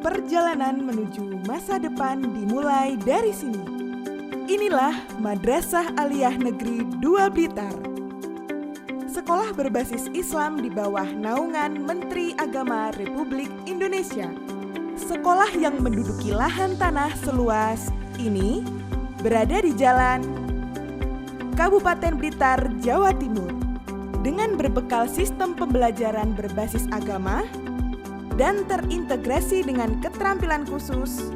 perjalanan menuju masa depan dimulai dari sini. Inilah Madrasah Aliyah Negeri 2 Blitar. Sekolah berbasis Islam di bawah naungan Menteri Agama Republik Indonesia. Sekolah yang menduduki lahan tanah seluas ini berada di Jalan Kabupaten Blitar, Jawa Timur. Dengan berbekal sistem pembelajaran berbasis agama dan terintegrasi dengan keterampilan khusus,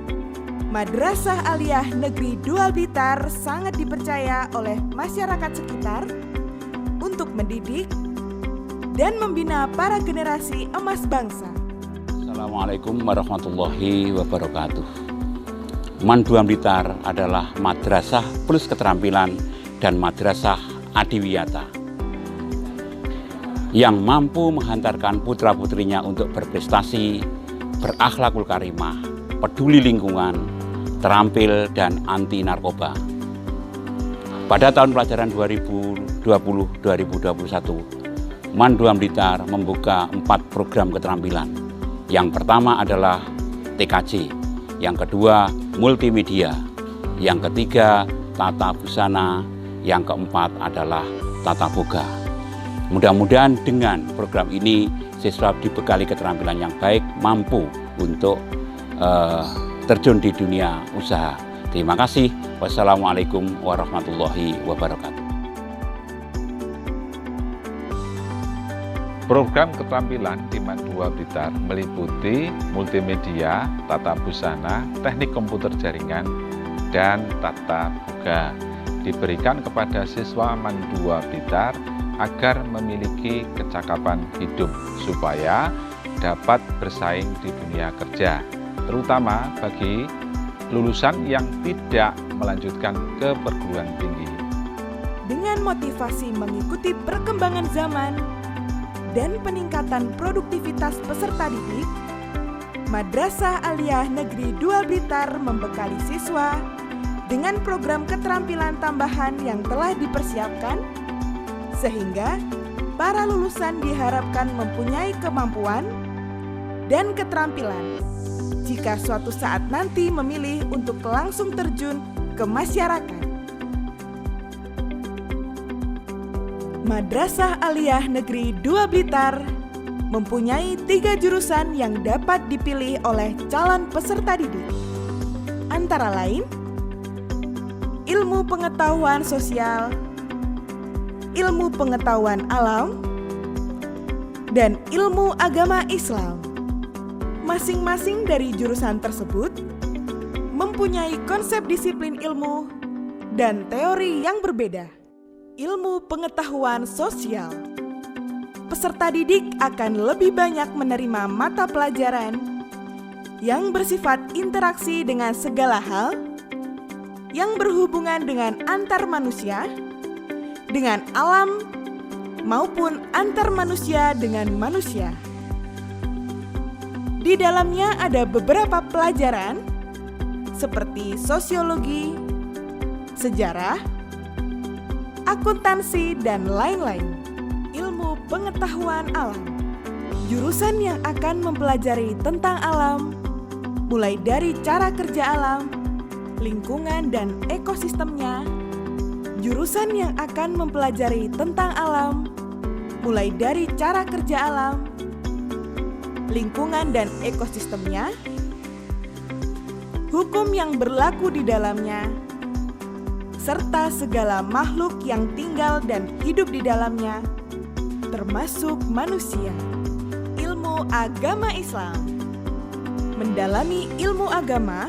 Madrasah Aliyah Negeri 2 Blitar sangat dipercaya oleh masyarakat sekitar untuk mendidik dan membina para generasi emas bangsa. Assalamualaikum warahmatullahi wabarakatuh. MAN 2 Blitar adalah madrasah plus keterampilan dan madrasah adiwiyata yang mampu menghantarkan putra-putrinya untuk berprestasi, berakhlakul karimah, peduli lingkungan, terampil, dan anti narkoba. Pada tahun pelajaran 2020-2021, MAN 2 Blitar membuka 4 program keterampilan. Yang pertama adalah TKJ, yang kedua multimedia, yang ketiga tata busana, yang keempat adalah tata boga. Mudah-mudahan dengan program ini siswa dibekali keterampilan yang baik, mampu untuk terjun di dunia usaha. Terima kasih. Wassalamualaikum warahmatullahi wabarakatuh. Program keterampilan di MAN 2 Blitar meliputi multimedia, tata busana, teknik komputer jaringan, dan tata boga. Diberikan kepada siswa MAN 2 Blitar agar memiliki kecakapan hidup supaya dapat bersaing di dunia kerja, terutama bagi lulusan yang tidak melanjutkan ke perguruan tinggi. Dengan motivasi mengikuti perkembangan zaman dan peningkatan produktivitas peserta didik, Madrasah Aliyah Negeri 2 Blitar membekali siswa dengan program keterampilan tambahan yang telah dipersiapkan, sehingga para lulusan diharapkan mempunyai kemampuan dan keterampilan jika suatu saat nanti memilih untuk langsung terjun ke masyarakat. Madrasah Aliyah Negeri 2 Blitar mempunyai 3 jurusan yang dapat dipilih oleh calon peserta didik, antara lain ilmu pengetahuan sosial, ilmu pengetahuan alam, dan ilmu agama Islam. Masing-masing dari jurusan tersebut mempunyai konsep disiplin ilmu dan teori yang berbeda. Ilmu pengetahuan sosial, peserta didik akan lebih banyak menerima mata pelajaran yang bersifat interaksi dengan segala hal yang berhubungan dengan antar manusia, dengan alam, maupun antar manusia dengan manusia. Di dalamnya ada beberapa pelajaran seperti sosiologi, sejarah, akuntansi, dan lain-lain. Ilmu pengetahuan alam, jurusan yang akan mempelajari tentang alam, mulai dari cara kerja alam, lingkungan, dan ekosistemnya. Jurusan yang akan mempelajari tentang alam, mulai dari cara kerja alam, lingkungan dan ekosistemnya, hukum yang berlaku di dalamnya, serta segala makhluk yang tinggal dan hidup di dalamnya, termasuk manusia. Ilmu agama Islam. Mendalami ilmu agama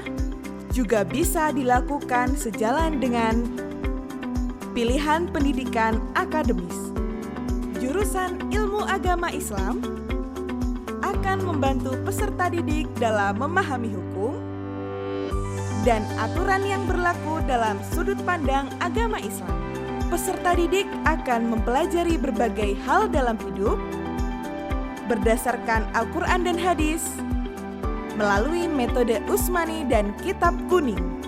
juga bisa dilakukan sejalan dengan pilihan pendidikan akademis. Jurusan ilmu agama Islam akan membantu peserta didik dalam memahami hukum dan aturan yang berlaku dalam sudut pandang agama Islam. Peserta didik akan mempelajari berbagai hal dalam hidup berdasarkan Al-Quran dan Hadis melalui metode Usmani dan Kitab Kuning.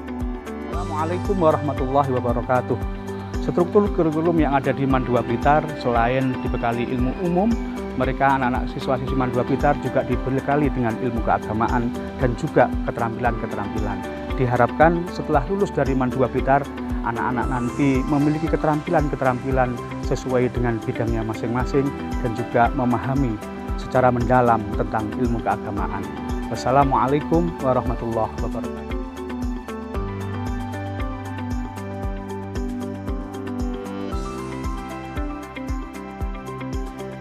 Assalamualaikum warahmatullahi wabarakatuh. Struktur kurikulum yang ada di MAN 2 Blitar selain dibekali ilmu umum, mereka anak-anak siswa-siswi MAN 2 Blitar juga dibekali dengan ilmu keagamaan dan juga keterampilan-keterampilan. Diharapkan setelah lulus dari MAN 2 Blitar, anak-anak nanti memiliki keterampilan-keterampilan sesuai dengan bidangnya masing-masing dan juga memahami secara mendalam tentang ilmu keagamaan. Wassalamualaikum warahmatullahi wabarakatuh.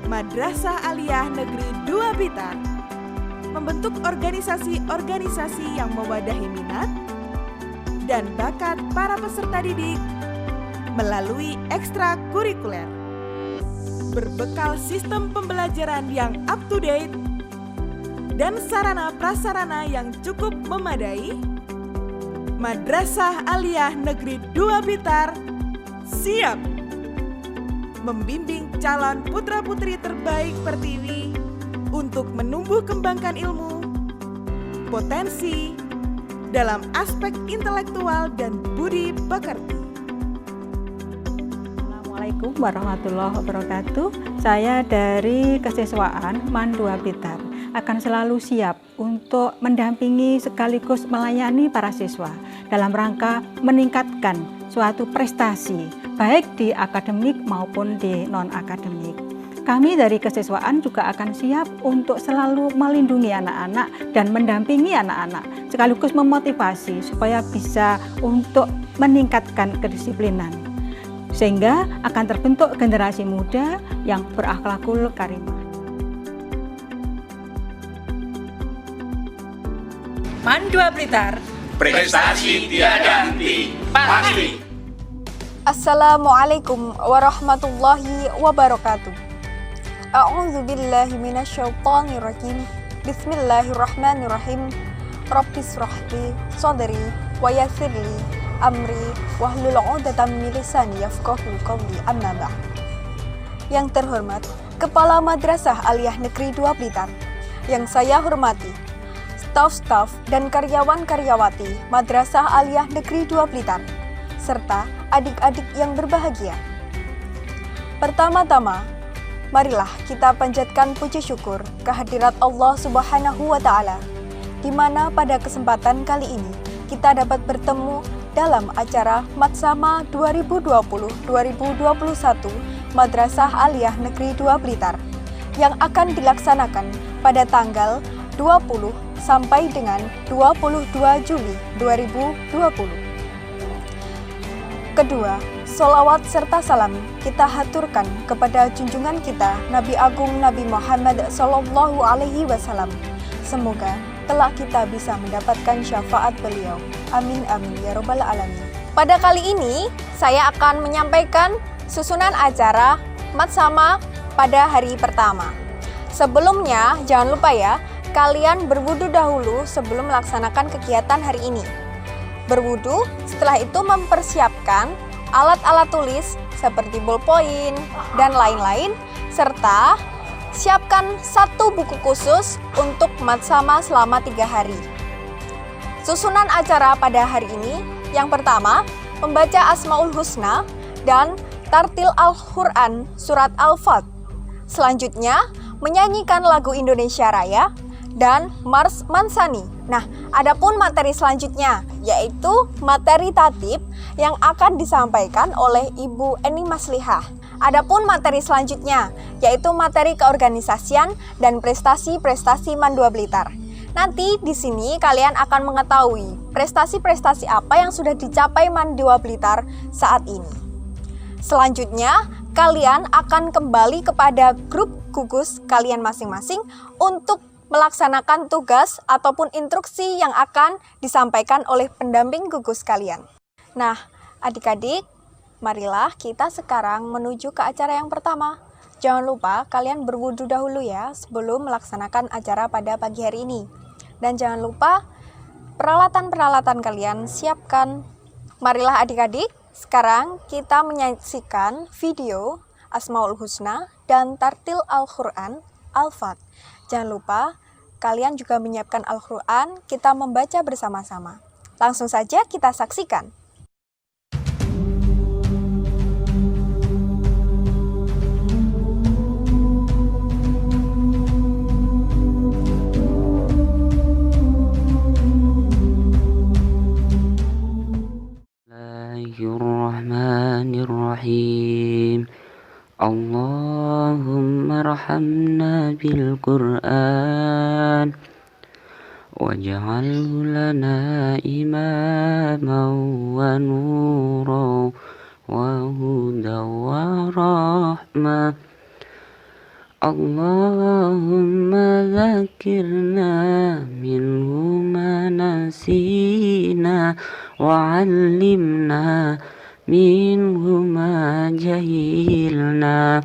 Madrasah Aliyah Negeri 2 Blitar membentuk organisasi-organisasi yang mewadahi minat dan bakat para peserta didik melalui ekstrakurikuler. Berbekal sistem pembelajaran yang up-to-date dan sarana-prasarana yang cukup memadai, Madrasah Aliyah Negeri 2 Blitar siap membimbing calon putra-putri terbaik Pertiwi untuk menumbuh kembangkan ilmu, potensi dalam aspek intelektual dan budi pekerti. Assalamualaikum warahmatullahi wabarakatuh. Saya dari kesiswaan MAN 2 Blitar akan selalu siap untuk mendampingi sekaligus melayani para siswa dalam rangka meningkatkan suatu prestasi baik di akademik maupun di non-akademik. Kami dari kesiswaan juga akan siap untuk selalu melindungi anak-anak dan mendampingi anak-anak, sekaligus memotivasi supaya bisa untuk meningkatkan kedisiplinan, sehingga akan terbentuk generasi muda yang berakhlakul karimah. MAN 2 Blitar, prestasi tiada henti, pasti. Assalamualaikum warahmatullahi wabarakatuh. A'udzu billahi minasyaitonir rajim. Bismillahirrahmanirrahim. Rabbis shrahli sadri wa yassirli amri wahlul 'uqdatam min lisani yafqahu qawli. Amma ba'd. Yang terhormat Kepala Madrasah Aliyah Negeri 2 Blitar, yang saya hormati staf-staf dan karyawan-karyawati Madrasah Aliyah Negeri 2 Blitar, serta adik-adik yang berbahagia. Pertama-tama, marilah kita panjatkan puji syukur kehadirat Allah Subhanahu wa Ta'ala, di mana pada kesempatan kali ini kita dapat bertemu dalam acara Matsama 2020-2021 Madrasah Aliyah Negeri 2 Blitar yang akan dilaksanakan pada tanggal 20 sampai dengan 22 Juli 2020. Kedua, sholawat serta salam kita haturkan kepada junjungan kita Nabi Agung Nabi Muhammad Sallallahu Alaihi Wasallam. Semoga kelak kita bisa mendapatkan syafaat beliau. Amin amin ya robbal alamin. Pada kali ini saya akan menyampaikan susunan acara Matsama pada hari pertama. Sebelumnya jangan lupa ya, kalian berwudu dahulu sebelum melaksanakan kegiatan hari ini. Berwudu, setelah itu mempersiapkan alat-alat tulis seperti ballpoint dan lain-lain, serta siapkan satu buku khusus untuk Matsama selama 3 hari. Susunan acara pada hari ini, yang pertama, membaca Asmaul Husna dan tartil Al-Quran surat Al-Fat. Selanjutnya, menyanyikan lagu Indonesia Raya dan Mars Mansani. Nah, adapun materi selanjutnya yaitu materi tatib yang akan disampaikan oleh Ibu Eni Maslihah. Adapun materi selanjutnya yaitu materi keorganisasian dan prestasi-prestasi MAN 2 Blitar. Nanti di sini kalian akan mengetahui prestasi-prestasi apa yang sudah dicapai MAN 2 Blitar saat ini. Selanjutnya, kalian akan kembali kepada grup gugus kalian masing-masing untuk melaksanakan tugas ataupun instruksi yang akan disampaikan oleh pendamping gugus kalian. Nah, adik-adik, marilah kita sekarang menuju ke acara yang pertama. Jangan lupa kalian berwudu dahulu ya sebelum melaksanakan acara pada pagi hari ini. Dan jangan lupa peralatan-peralatan kalian siapkan. Marilah adik-adik, sekarang kita menyaksikan video Asmaul Husna dan tartil Al-Quran Al-Fat. Jangan lupa kalian juga menyiapkan Al-Quran, kita membaca bersama-sama. Langsung saja kita saksikan. وارحمنا بالقرآن واجعله لنا إماما ونورا وهدى ورحمة. اللهم ذكرنا منه ما نسينا وعلمنا منه ما جهلنا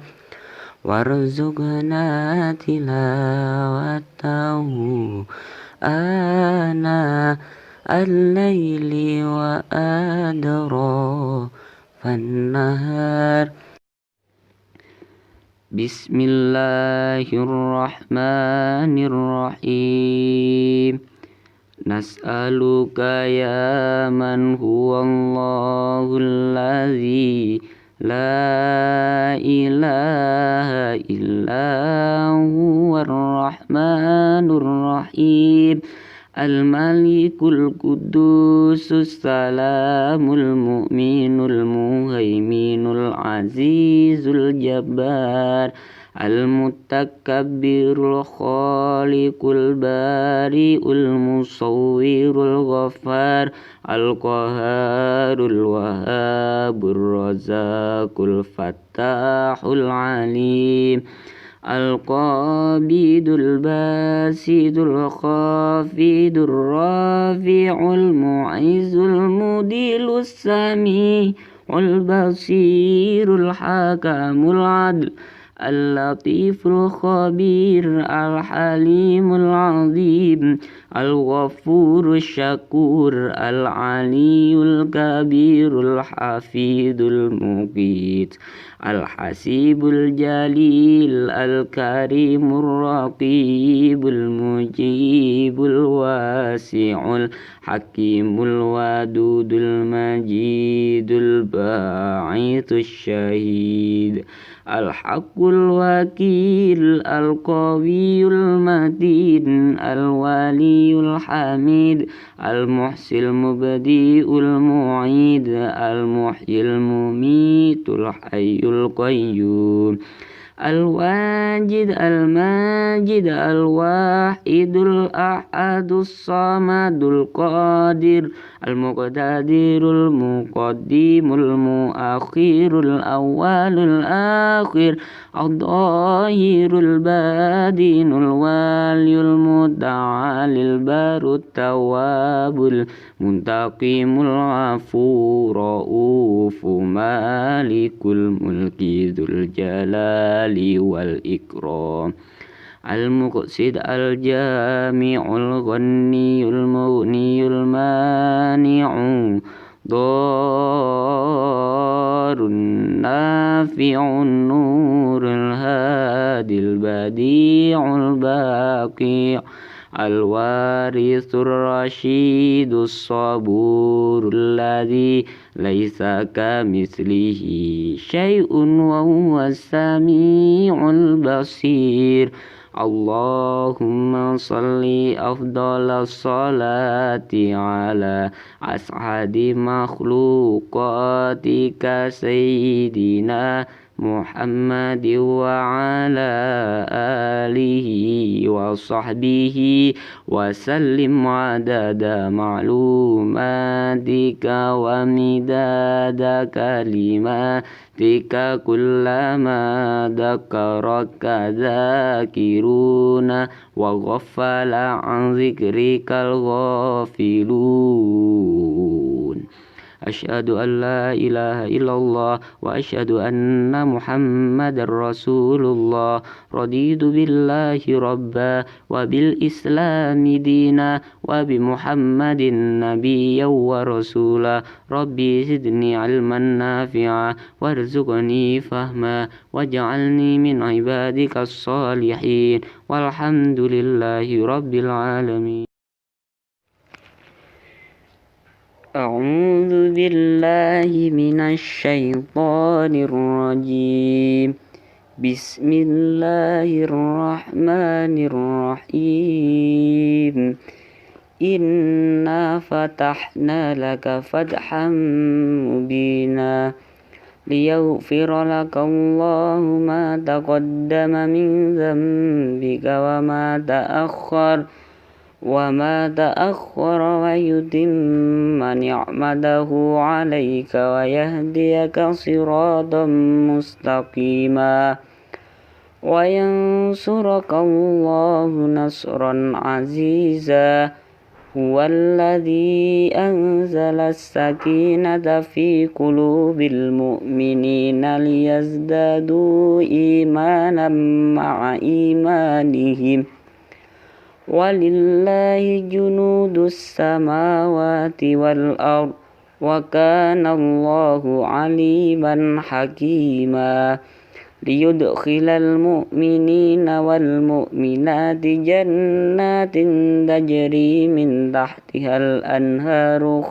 وارزقنا تلاوته آناء الليل وأطراف النهار. بسم الله الرحمن الرحيم. نسألك يا من هو الله الذي لا إله إلا هو الرحمن الرحيم الملك القدوس السلام المؤمن المهيمن العزيز الجبار المتكبر الخالق البارئ المصور الغفار القهار الوهاب الرزاق الفتاح العليم القابض الباسط الخافض الرافع المعز المذل السميع البصير الحكم العدل اللطيف الخبير الحليم العظيم الغفور الشكور العلي الكبير الحفيظ المقيت الحسيب الجليل الكريم الرقيب المجيب الواسع الحكيم الودود المجيد الباعث الشهيد الحق الوكيل القوي المتين الولي الحميد المحسن المبدئ المعيد المحيي المميت الحي القيوم الواجد الماجد الواحد الأحد الصمد القادر المقتدر المقدم المؤخر الأول الآخر الظاهر الباطن الوالي المتعالي البر التواب المنتقم العفو رؤوف مالك الملك ذو الجلال والإكرام المقصد الجامع الغني المغني المانع ضار النافع النور الهادي البديع الباقي الوارث الرشيد الصبور الذي ليس كمثله شيء وهو السميع البصير. اللهم صل أفضل الصلاة على أسعد مخلوقاتك سيدنا محمد وعلى آله وصحبه وسلم عدد معلوماتك ومداد كلماتك كلما ذكرك ذاكرون وغفل عن ذكرك الغافلون. أشهد أن لا إله إلا الله وأشهد أن محمد رسول الله. رضيت بالله ربا وبالإسلام دينا وبمحمد نبيا ورسولا. ربي زدني علما نافعا وارزقني فهما واجعلني من عبادك الصالحين والحمد لله رب العالمين. أعوذ بالله من الشيطان الرجيم. بسم الله الرحمن الرحيم. إنا فتحنا لك فتحا مبينا ليغفر لك الله ما تقدم من ذنبك وما تأخر ويتم نعمته عليك ويهديك صراطا مستقيما وينصرك الله نصرا عزيزا هو الذي أنزل السكينة في قلوب المؤمنين ليزدادوا إيمانا مع إيمانهم ولله جنود السماوات والأرض وكان الله عليما حكيما ليدخل المؤمنين والمؤمنات جنات تجري من تحتها الأنهار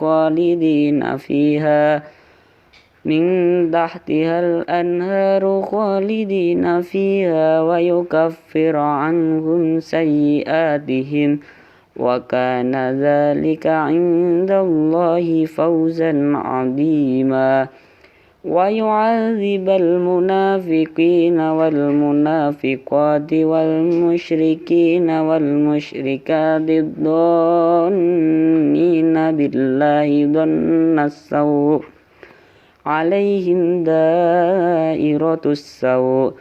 خالدين فيها ويكفر عنهم سيئاتهم وكان ذلك عند الله فوزا عظيما ويعذب المنافقين والمنافقات والمشركين والمشركات الظانين بالله ظن السوء عليهم دائرة السوء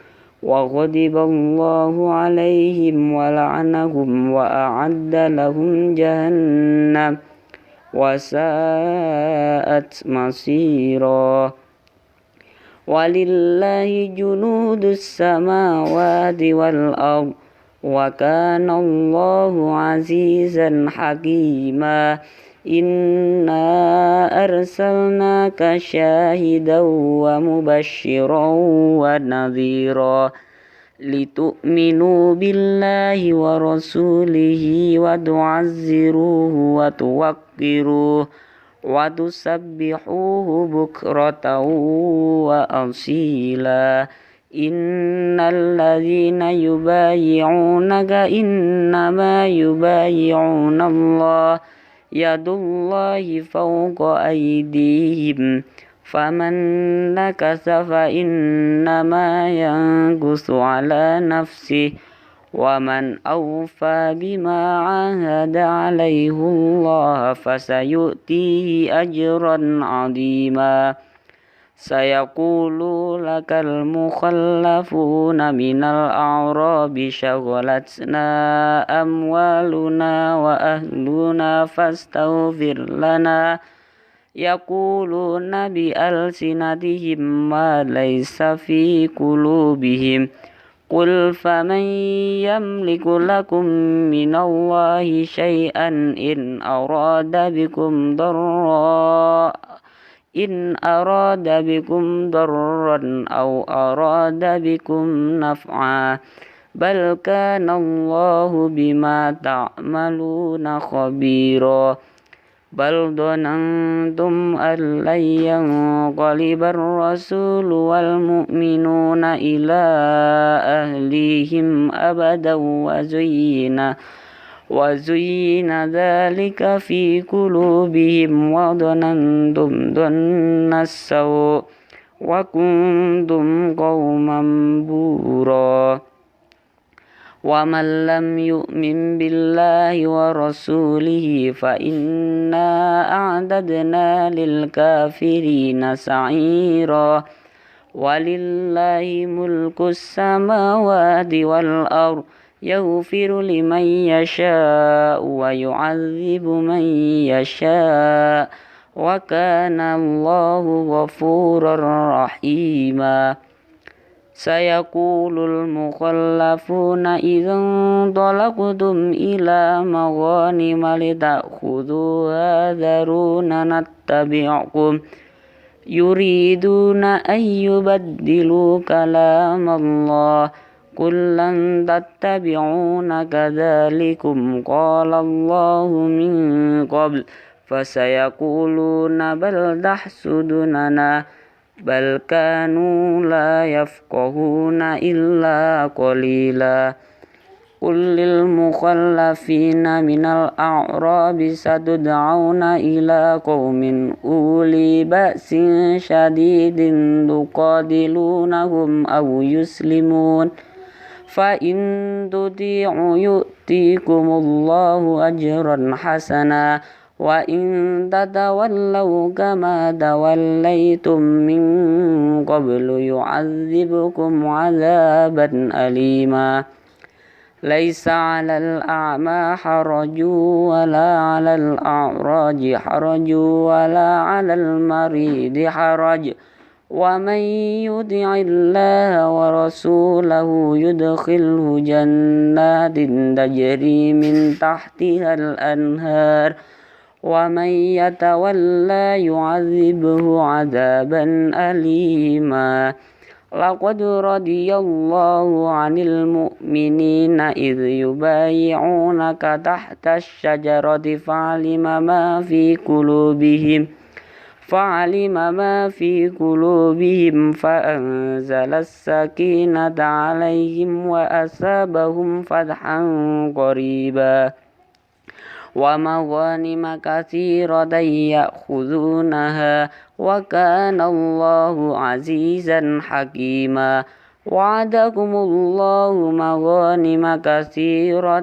وغضب الله عليهم ولعنهم وأعد لهم جهنم وساءت مصيرا ولله جنود السماوات والأرض وكان الله عزيزا حكيما إنا أرسلناك شاهدا ومبشرا ونذيرا لتؤمنوا بالله ورسوله وتعزروه وتوقروه وتسبحوه بكرة وأصيلا إن الذين يبايعونك إنما يبايعون الله يد الله فوق أيديهم فمن نكث فإنما ينكث على نفسه ومن أوفى بما عاهد عليه الله فسيؤتيه أجرا عظيما سيقول لك المخلفون من الأعراب شغلتنا أموالنا وأهلنا فاستغفر لنا يقولون بألسنتهم ما ليس في قلوبهم قل فمن يملك لكم من الله شيئا إن أراد بكم ضرا أو أراد بكم نفعا بل كان الله بما تعملون خبيرا بل ظننتم أن لن ينقلب الرسول والمؤمنون إلى أهليهم أبدا وزين ذلك في قلوبهم وظننتم ظن السوء وكنتم قوما بورا ومن لم يؤمن بالله ورسوله فإنا أعددنا للكافرين سعيرا ولله ملك السماوات والأرض يغفر لمن يشاء ويعذب من يشاء وكان الله غفورا رحيما سيقول المخلفون إذا انطلقتم إلى مغانم لتأخذوها ذرونا نتبعكم يريدون أن يبدلوا كلام الله قل لن تتبعون كذلكم قال الله من قبل فسيقولون بل تحسدوننا بل كانوا لا يفقهون إلا قليلا قل للمخلفين من الأعراب ستدعون إلى قوم أولي بأس شديد تقاتلونهم أو يسلمون فإن تطيعوا يؤتيكم الله أجرا حسنا وإن تتولوا كما توليتم من قبل يعذبكم عذابا أليما ليس على الأعمى حرج ولا على الأعرج حرج ولا على المريض حرج ومن يطع الله ورسوله يدخله جنات تجري من تحتها الأنهار ومن يتولى يعذبه عذابا أليما لقد رضي الله عن المؤمنين إذ يبايعونك تحت الشجرة فعلم ما في قلوبهم فأنزل السكينة عليهم وأثابهم فتحا قريبا ومغانم كثيرة يأخذونها وكان الله عزيزا حكيما وعدكم الله مغانم كثيرة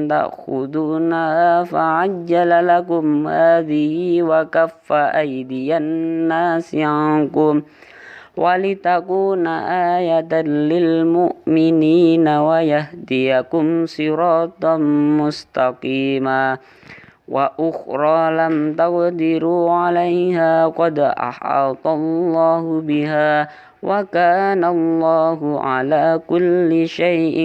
تأخذونها فعجل لكم هذه وكف أيدي الناس عنكم ولتكون آية للمؤمنين ويهديكم صراطا مستقيما وأخرى لم تقدروا عليها قد أحاط الله بها وكان الله على كل شيء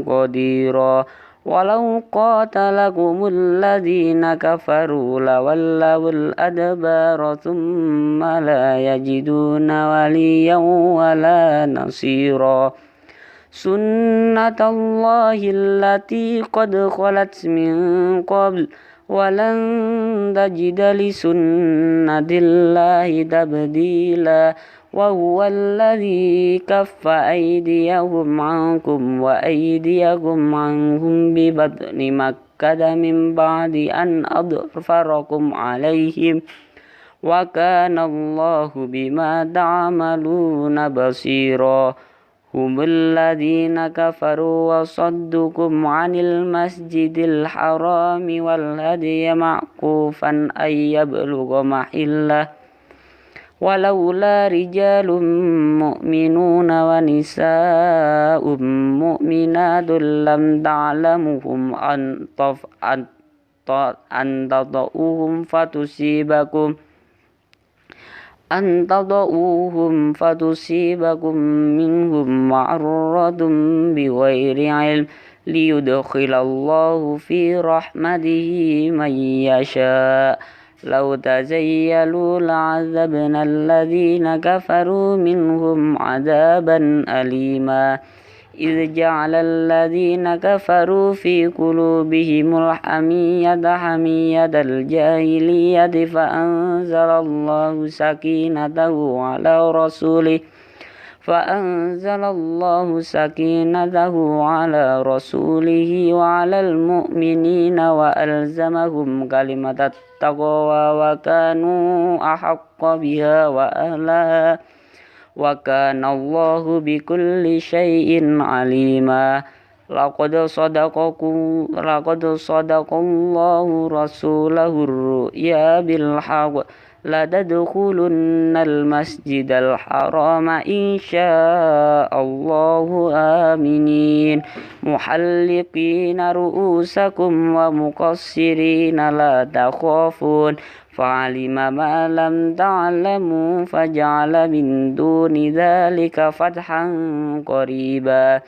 قديرا ولو قاتلكم الذين كفروا لولوا الأدبار ثم لا يجدون وليا ولا نصيرا سنة الله التي قد خلت من قبل ولن تجد لسنة الله تبديلا وهو الذي كف أيديهم عنكم وأيديكم عنهم ببطن مكة من بعد أن أظفركم عليهم وكان الله بما تعملون بصيرا هم الذين كفروا وصدكم عن المسجد الحرام والهدي معكوفا أن يبلغ محله ولولا رجال مؤمنون ونساء مؤمنات لم تعلمهم أن تطؤوهم فتصيبكم منهم معرة بغير علم ليدخل الله في رحمته من يشاء لو تزيلوا لعذبنا الذين كفروا منهم عذابا أليما إذ جعل الذين كفروا في قلوبهم الحمية حمية الجاهلية فأنزل الله سكينته على رسوله وعلى المؤمنين وألزمهم كلمة التقوى وكانوا أحق بها وأهلها وكان الله بكل شيء عليما لقد صدق الله رسوله الرؤيا بالحق لتدخلن المسجد الحرام إن شاء الله آمنين محلقين رؤوسكم ومقصرين لا تخافون فعلم ما لم تعلموا فجعل من دون ذلك فتحا قريبا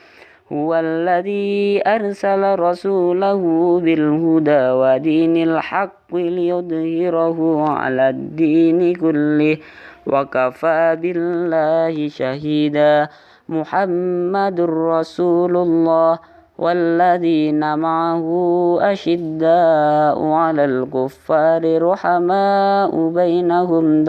هو الذي أرسل رسوله بالهدى ودين الحق ليظهره على الدين كله وكفى بالله شهيدا محمد رسول الله والذين معه أشداء على الكفار رحماء بينهم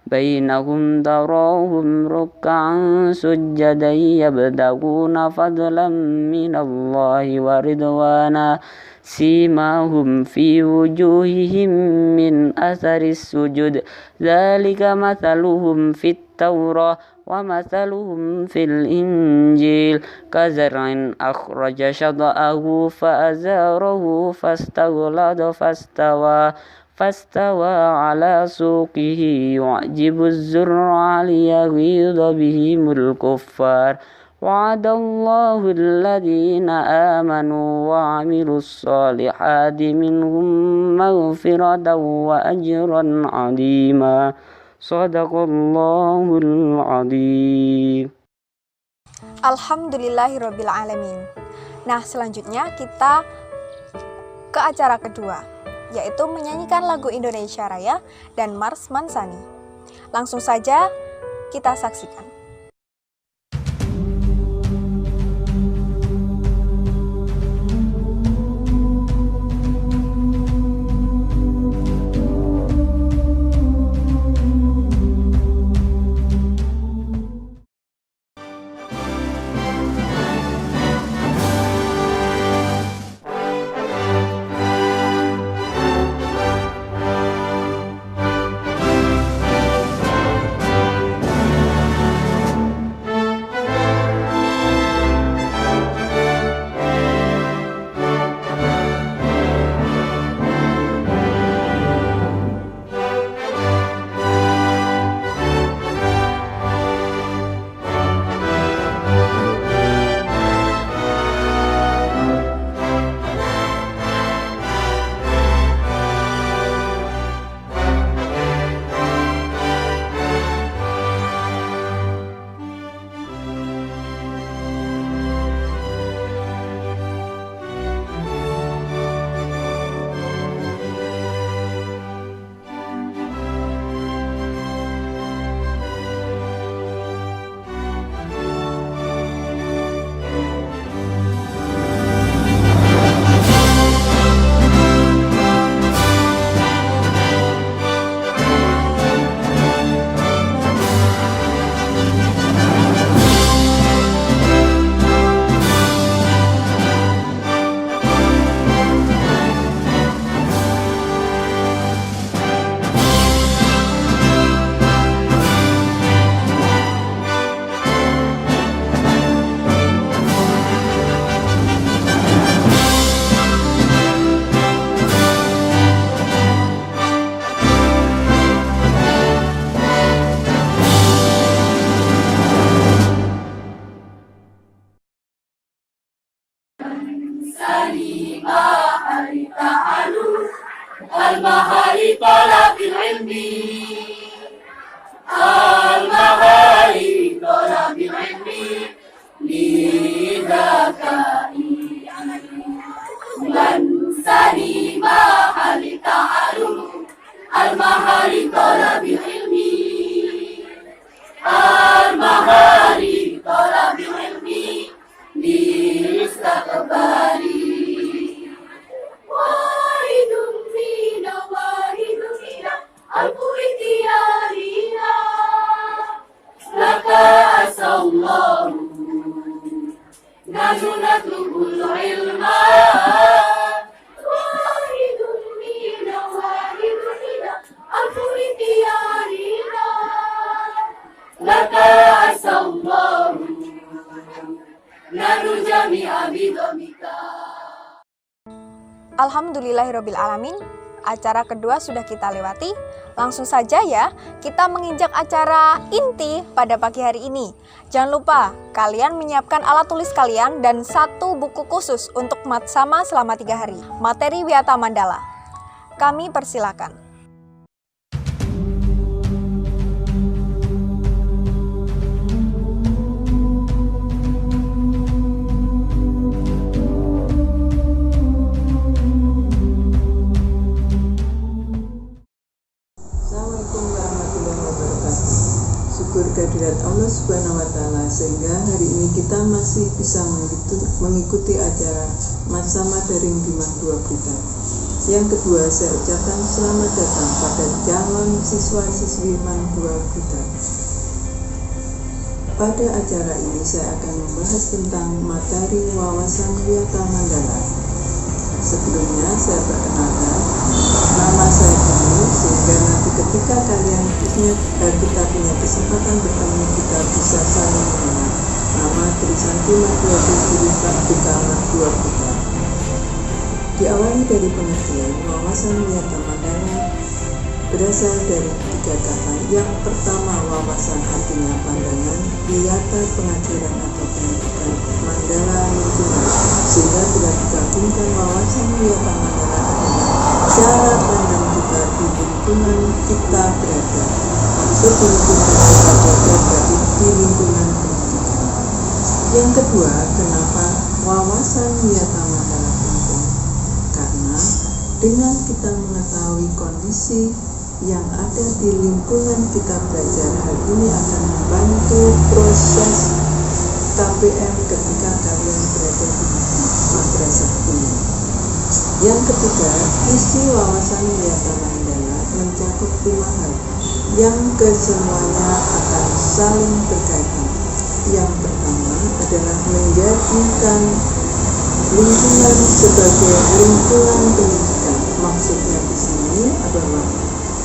بينهم تراهم ركعا سجدا يبتغون فضلا من الله ورضوانا سيماهم في وجوههم من أثر السجود ذلك مثلهم في التوراة ومثلهم في الإنجيل كزرع أخرج شطأه فأزاره فاستغلظ فاستوى على سوقه يعجب الزرع ليغيظ بهم الكفار وعد الله الذين آمنوا وعملوا الصالحات منهم مغفرة وأجرا عظيما صدق الله العظيم. Alhamdulillahirrabbilalamin. Nah, selanjutnya kita ke acara kedua, yaitu menyanyikan lagu Indonesia Raya dan Mars Mansani. Langsung saja kita saksikan. Alhamdulillahirrabbilalamin. Acara kedua sudah kita lewati. Langsung saja ya, kita menginjak acara inti pada pagi hari ini. Jangan lupa, kalian menyiapkan alat tulis kalian dan 1 buku khusus untuk Matsama selama 3 hari. Materi Wiyata Mandala. Kami persilakan. Kehadirat Allah Subhanahu wa Ta'ala, sehingga hari ini kita masih bisa mengikuti acara Matsama Daring di Mah 2 Blitar. Yang kedua, saya ucapkan selamat datang pada calon siswa-siswi MAN 2 Blitar. Pada acara ini saya akan membahas tentang materi wawasan Wiyata Mandala. Sebelumnya saya perkenalkan nama saya dulu, sehingga nanti ketika kita punya kesempatan bertemu, kita bisa saling mengenal. Nama Trisanti Madhya Putri Praktika MAN 2 Blitar. Diawali dari pengertian, wawasan Wiyata Mandala berasal dari 3 kata. Yang pertama, wawasan artinya pandangan, wiyata pengajaran atau pendidikan, mandala lingkungan. Sehingga bila digabungkan, wawasan Wiyata Mandala adalah cara pandang kita di lingkungan kita berada. Maksud di lingkungan kita berada berarti di lingkungan pendidikan. Yang kedua, kenapa wawasan Wiyata Mandala penting? Karena dengan kita mengetahui kondisi yang ada di lingkungan kita belajar, hal ini akan membantu proses KPM ketika kalian berada di madrasah ini. Yang ketiga, isi wawasan Wiyata Mandala mencakup 5 hal yang kesemuanya akan saling berkaitan. Yang pertama adalah menjadikan lingkungan sebagai lingkungan pendidikan. Maksudnya di sini adalah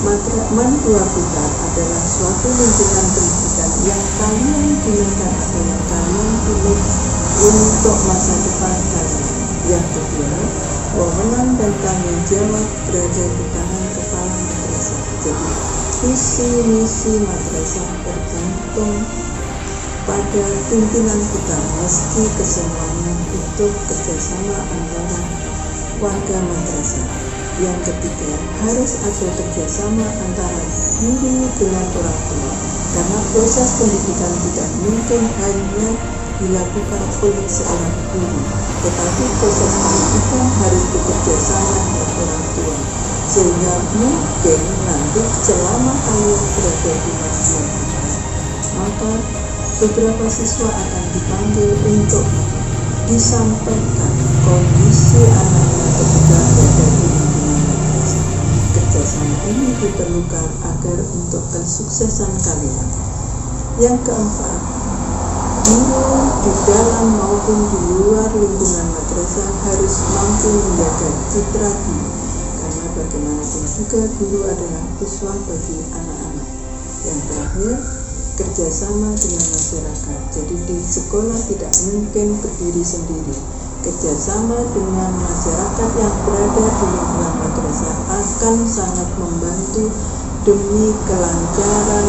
MAN 2 Blitar adalah suatu lingkungan pendidikan yang kalian gunakan atau yang kalian pilih untuk masa depan kalian. Yang kedua, wewenang dan tanggung jawab berada di tangan kepala madrasah. Jadi visi misi madrasah tergantung pada pimpinan kita, meski kesemuanya itu kerjasama antara warga madrasah. Yang ketiga, harus ada kerjasama antara guru dengan orang tua, karena proses pendidikan tidak mungkin hanya dilakukan oleh seorang guru, tetapi proses pendidikan harus bekerjasama dengan orang tua, sehingga mungkin nanti selama kalian berada di madrasah, maka beberapa siswa akan dipanggil untuk disampaikan kondisi anaknya ketika berada di lingkungan madrasah. Kerjasama ini diperlukan agar untuk kesuksesan kalian. Yang keempat, guru di dalam maupun di luar lingkungan madrasah harus mampu menjaga citra guru, karena bagaimanapun juga guru adalah uswah bagi anak-anak. Yang terakhir, kerjasama dengan masyarakat. Jadi di sekolah tidak mungkin berdiri sendiri. Kerjasama dengan masyarakat yang berada di lingkungan madrasah akan sangat membantu demi kelancaran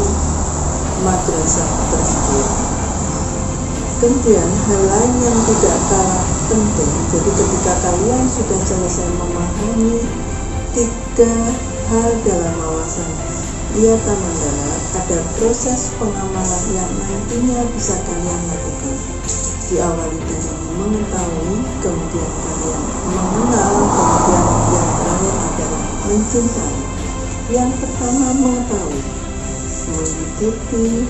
madrasah tersebut. Kemudian hal lain yang tidak kalah penting, jadi ketika kalian sudah selesai memahami 3 hal dalam wawasan Wiyata Mandala, ada proses pengamalan yang nantinya bisa kalian lakukan. Diawali dengan mengetahui, kemudian kalian mengenal, kemudian yang terakhir adalah mencintai. Yang pertama, mengetahui, mengikuti,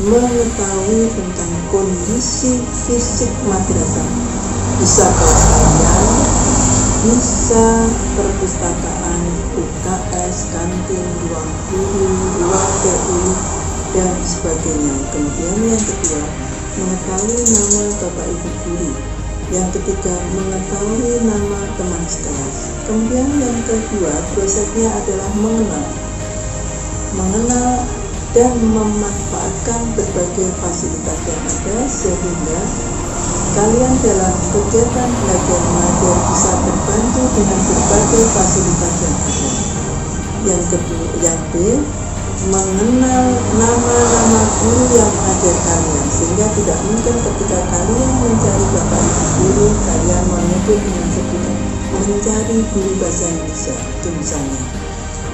mengetahui tentang kondisi fisik madrasah. Bisa kelas harian, bisa perpustakaan, UKS, kantin, ruang guru, ruang PU, dan sebagainya. Kemudian yang kedua, mengetahui nama Bapak Ibu guru. Yang ketiga, mengetahui nama teman sekelas. Kemudian yang kedua, prosesnya adalah mengenal dan memanfaatkan berbagai fasilitas yang ada, sehingga kalian dalam kegiatan belajar mengajar bisa terbantu dengan berbagai fasilitas yang ada. Yang kedua, yang B, mengenal nama-nama guru yang ada kalian, sehingga tidak mungkin ketika kalian mencari Bapak Ibu guru, kalian menyebut dengan sebutan mencari guru bahasa Indonesia, itu misalnya.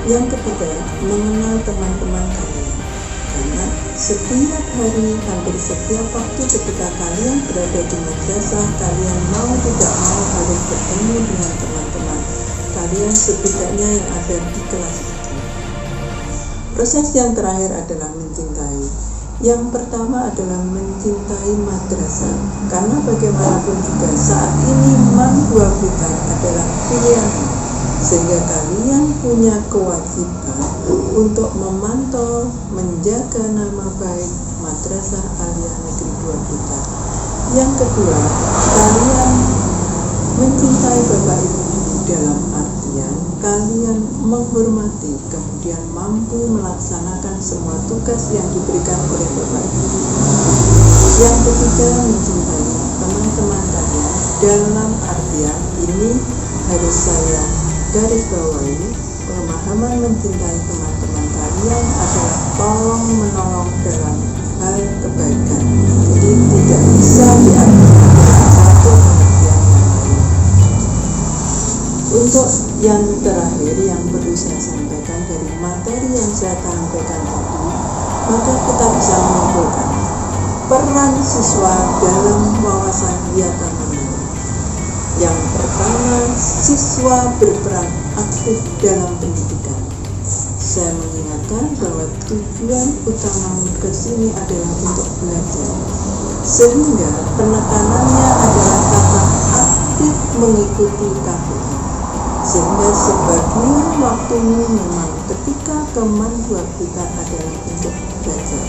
Yang ketiga, mengenal teman-teman kalian, karena setiap hari, hampir setiap waktu ketika kalian berada di madrasah, kalian mau tidak mau harus bertemu dengan teman-teman kalian setidaknya yang ada di kelas itu. Proses yang terakhir adalah mencintai. Yang pertama adalah mencintai madrasah, karena bagaimanapun juga saat ini MAN 2 Blitar adalah pilihan, sehingga punya kewajiban untuk memantau, menjaga nama baik Madrasah Aliyah Negeri 2 Blitar. Yang kedua, kalian mencintai Bapak Ibu guru dalam artian kalian menghormati, kemudian mampu melaksanakan semua tugas yang diberikan oleh Bapak Ibu. Yang ketiga, mencintai teman-teman kalian dalam artian ini harus saya garis bawahi, pemahaman mencintai teman-teman kalian adalah tolong menolong dalam hal kebaikan. Jadi tidak bisa diartikan satu pengertian yang lain. Untuk yang terakhir yang perlu saya sampaikan dari materi yang saya sampaikan tadi, maka kita bisa menyimpulkan peran siswa dalam wawasan kegiatan mandiri. Yang pertama, siswa berperan aktif dalam pendidikan. Saya mengingatkan bahwa tujuan utama ke sini adalah untuk belajar, sehingga penekanannya adalah kata aktif mengikuti KPI, sehingga sebagian waktunya memang ketika ke MAN 2 Blitar adalah untuk belajar.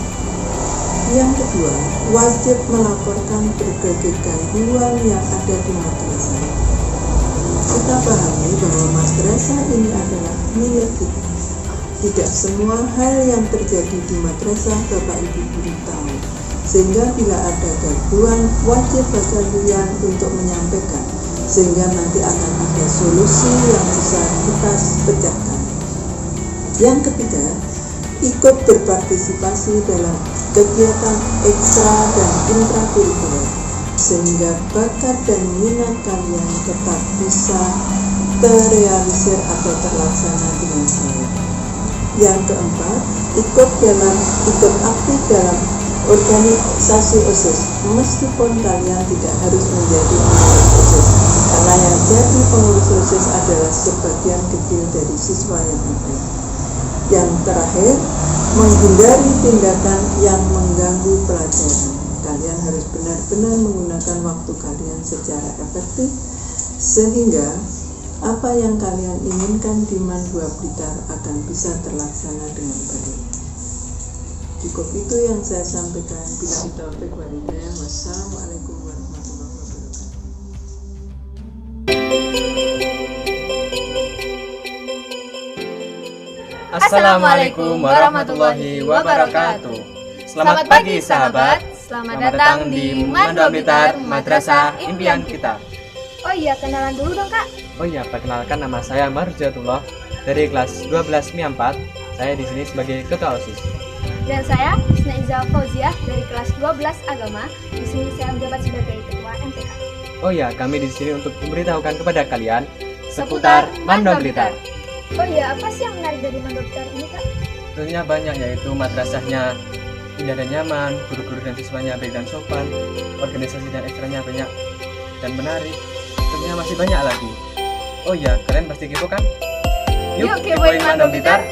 Yang kedua, wajib melaporkan berbagai gangguan yang ada di madrasah. Kita pahami bahwa madrasah ini adalah milik kita. Tidak semua hal yang terjadi di madrasah Bapak Ibu guru tahu, sehingga bila ada gangguan wajib kalian untuk menyampaikan, sehingga nanti akan ada solusi yang bisa kita pecahkan. Yang ketiga, ikut berpartisipasi dalam kegiatan ekstra dan intrakurikuler, sehingga bakat dan minat kalian tetap bisa terrealisir atau terlaksana dengan baik. Yang keempat, ikut aktif dalam organisasi OSIS, meskipun kalian tidak harus menjadi pengurus OSIS, karena yang jadi pengurus OSIS adalah sebagian kecil dari siswa yang ada. Yang terakhir, menghindari tindakan yang mengganggu pelajaran. Kalian harus benar-benar menggunakan waktu kalian secara efektif, sehingga apa yang kalian inginkan di MAN 2 Blitar akan bisa terlaksana dengan baik. Cukup itu yang saya sampaikan. Billahi taufiq wal hidayah. Wassalamualaikum warahmatullahi wabarakatuh. Assalamualaikum warahmatullahi wabarakatuh. Selamat pagi sahabat. Selamat datang di MAN 2 Blitar, Madrasah Impian Kita. Oh iya, kenalan dulu dong Kak. Oh iya, perkenalkan, nama saya Marjatullah dari kelas 12 MIA 4. Saya di sini sebagai ketua OSIS. Dan saya Isna Iza Fauziah dari kelas 12 Agama. Di sini saya menjabat sebagai ketua MPK. Oh iya, kami di sini untuk memberitahukan kepada kalian seputar MAN 2 Blitar. Oh iya, apa sih yang menarik dari MAN 2 Blitar ini Kak? Tentunya banyak, yaitu madrasahnya indah dan nyaman, guru-guru dan siswanya baik dan sopan, organisasi dan ekstranya banyak dan menarik. Tentunya masih banyak lagi. Oh iya, kalian pasti kepo kan? Yuk kepoin MAN 2 Blitar.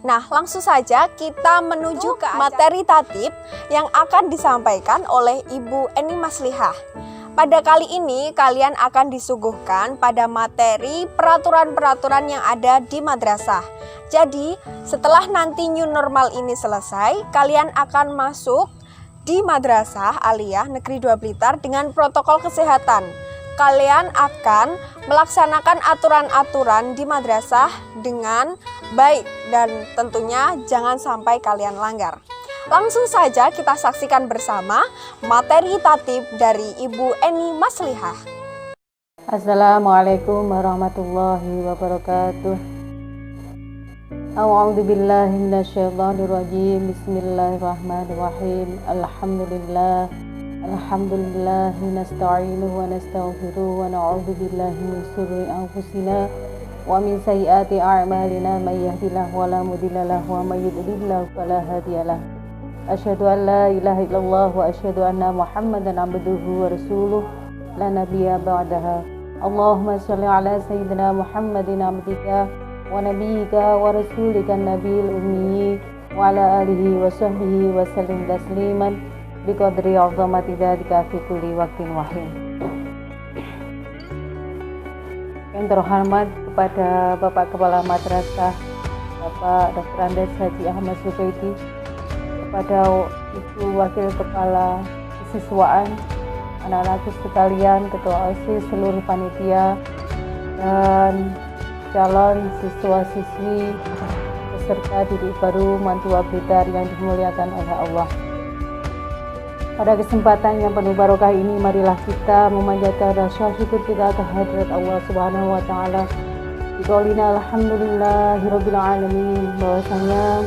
Nah, langsung saja kita menuju ke materi tatib yang akan disampaikan oleh Ibu Eni Maslihah. Pada kali ini kalian akan disuguhkan pada materi peraturan-peraturan yang ada di madrasah. Jadi, setelah nanti new normal ini selesai, kalian akan masuk di Madrasah Aliyah Negeri 2 Blitar dengan protokol kesehatan. Kalian akan melaksanakan aturan-aturan di madrasah dengan baik dan tentunya jangan sampai kalian langgar. Langsung saja kita saksikan bersama materi tatib dari Ibu Eni Maslihah. Assalamualaikum warahmatullahi wabarakatuh. A'udzu billahi minasyaitonir rajim. Bismillahirrahmanirrahim. Alhamdulillah nasta'inuhu wa nastaghfiruhu wa na'udzu billahi min shururi anfusina wa min sayyiati a'malina may yahdihillahu wa la mudilla lahu wa may yudlil fala hadiyalah. Asyhadu an la ilaha illallah wa asyhadu anna Muhammadan abduhu wa rasuluh la nabiyya ba'daha. Allahumma shalli ala sayyidina Muhammadin abdika wa nabiyyika wa rasulika nabiyil ummi wa ala alihi wa sahbihi wa sallim tasliman biqadri 'azamati dzalika fi kulli waqtin wahid. Yang terhormat kepada Bapak Kepala Madrasah Bapak Dr. Andes Haji Ahmad Sukaiti, kepada Ibu Wakil Kepala Kesiswaan, anak-anakku sekalian, Ketua OSIS, seluruh panitia, dan calon siswa-siswi peserta didik baru MAN 2 Blitar yang dimuliakan oleh Allah. Pada kesempatan yang penuh barokah ini, marilah kita memanjatkan rasa syukur kita kehadirat Allah Subhanahu wa taala. Biqaulina alhamdulillahirabbil alamin, bahwasanya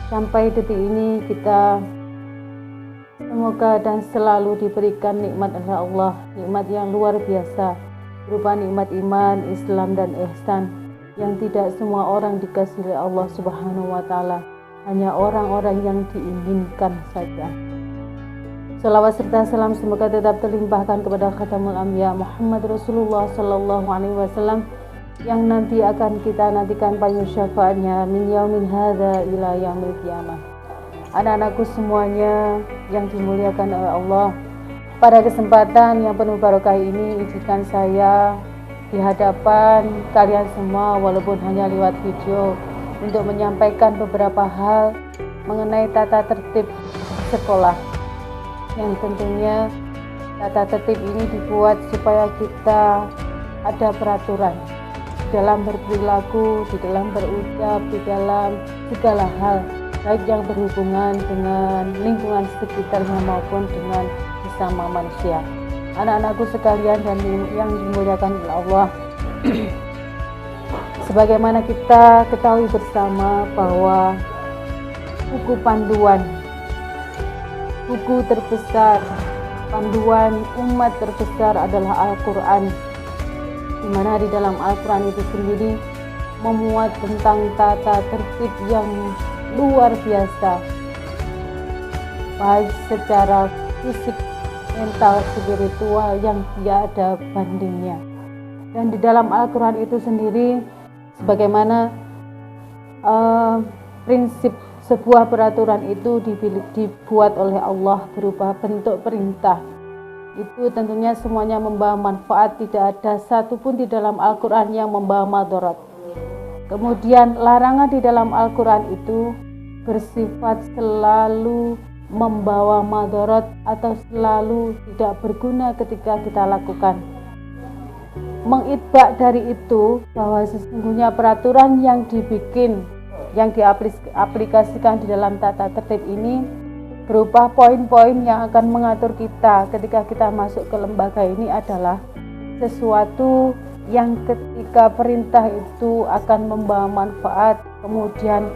sampai detik ini kita semoga dan selalu diberikan nikmat oleh Allah, nikmat yang luar biasa berupa nikmat iman, Islam dan ihsan yang tidak semua orang dikasih oleh Allah Subhanahu wa taala, hanya orang-orang yang diinginkan saja. Salawat serta salam semoga tetap terlimpahkan kepada Khatamul Anbiya Muhammad Rasulullah sallallahu alaihi wasallam yang nanti akan kita nantikan payung syafaatnya min yaumin hadza ila yaumil qiyamah. Anak-anakku semuanya yang dimuliakan oleh Allah, pada kesempatan yang penuh barokah ini izinkan saya di hadapan kalian semua walaupun hanya lewat video untuk menyampaikan beberapa hal mengenai tata tertib sekolah, yang tentunya tata tertib ini dibuat supaya kita ada peraturan dalam berperilaku, di dalam berucap, di dalam segala hal, baik yang berhubungan dengan lingkungan sekitarnya maupun dengan sesama manusia. Anak-anakku sekalian dan yang dimuliakan oleh Allah, sebagaimana kita ketahui bersama bahwa buku panduan, buku terbesar, panduan umat terbesar adalah Al-Quran, di mana di dalam Al-Quran itu sendiri memuat tentang tata tertib yang luar biasa, baik secara fisik, mental, spiritual yang tiada bandingnya. Dan di dalam Al-Quran itu sendiri, sebagaimana prinsip sebuah peraturan itu dibuat oleh Allah berupa bentuk perintah, itu tentunya semuanya membawa manfaat, tidak ada satupun di dalam Al-Quran yang membawa madarat. Kemudian larangan di dalam Al-Quran itu bersifat selalu membawa madarat atau selalu tidak berguna ketika kita lakukan. Mengitbak dari itu bahwa sesungguhnya peraturan yang dibikin, yang diaplikasikan di dalam tata tertib ini berupa poin-poin yang akan mengatur kita ketika kita masuk ke lembaga ini adalah sesuatu yang ketika perintah itu akan membawa manfaat, kemudian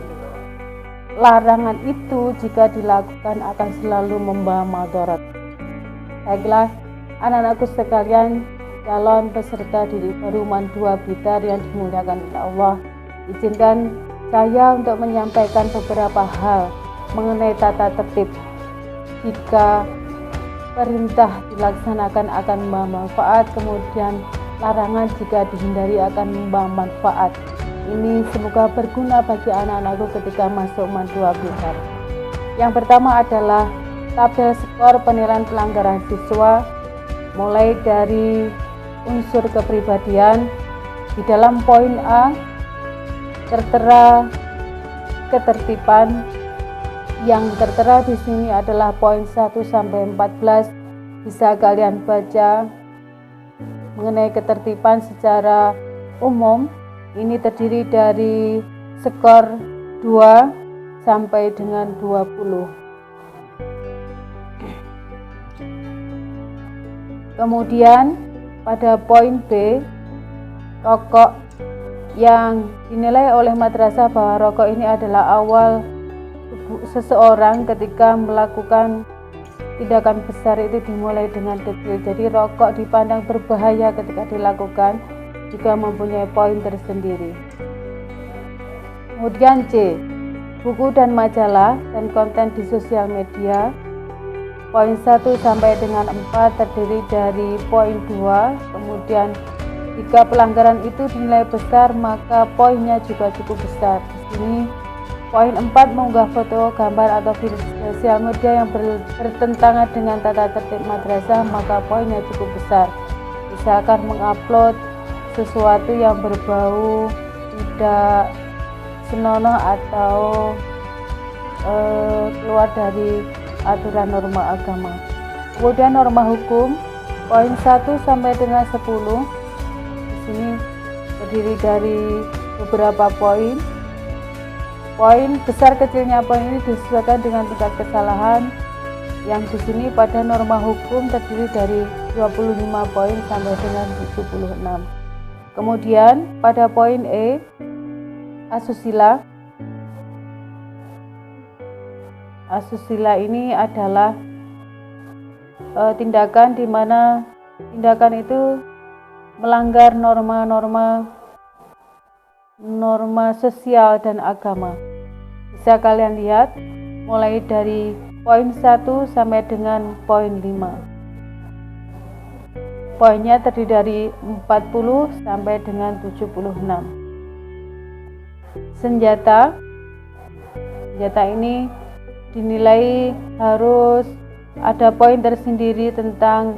larangan itu jika dilakukan akan selalu membawa madarat. Baiklah anak-anakku sekalian, calon peserta didik baru MAN 2 Blitar yang dimuliakan oleh Allah, izinkan saya untuk menyampaikan beberapa hal mengenai tata tertib. Jika perintah dilaksanakan akan membawa manfaat, kemudian larangan jika dihindari akan membawa manfaat. ini semoga berguna bagi anak-anakku ketika masuk MAN 2 Blitar. Yang pertama adalah tabel skor penilaian pelanggaran siswa, mulai dari unsur kepribadian. Di dalam poin A tertera ketertiban. Yang tertera di sini adalah poin 1 sampai 14. Bisa kalian baca mengenai ketertiban secara umum. Ini terdiri dari skor 2 sampai dengan 20. Kemudian pada poin B, rokok, yang dinilai oleh madrasah bahwa rokok ini adalah awal seseorang ketika melakukan tindakan besar itu dimulai dengan kecil. Jadi rokok dipandang berbahaya ketika dilakukan, juga mempunyai poin tersendiri. Kemudian C, buku dan majalah dan konten di sosial media. Poin 1 sampai dengan 4 terdiri dari poin 2. Kemudian jika pelanggaran itu dinilai besar, maka poinnya juga cukup besar. Di sini poin 4, mengunggah foto, gambar atau video sosial media yang bertentangan dengan tata tertib madrasah, maka poinnya cukup besar. Misalkan mengupload sesuatu yang berbau tidak senonoh atau keluar dari aturan norma agama. Kemudian norma hukum, poin 1 sampai dengan 10. Di sini terdiri dari beberapa poin. Poin besar kecilnya poin ini disesuaikan dengan tingkat kesalahan. Yang di sini pada norma hukum terdiri dari 25 poin sampai dengan 76. Kemudian pada poin E, asusila. Asusila ini adalah tindakan di mana tindakan itu melanggar norma sosial dan agama. Bisa kalian lihat mulai dari poin 1 sampai dengan poin 5. Poinnya terdiri dari 40 sampai dengan 76. Senjata ini dinilai harus ada poin tersendiri tentang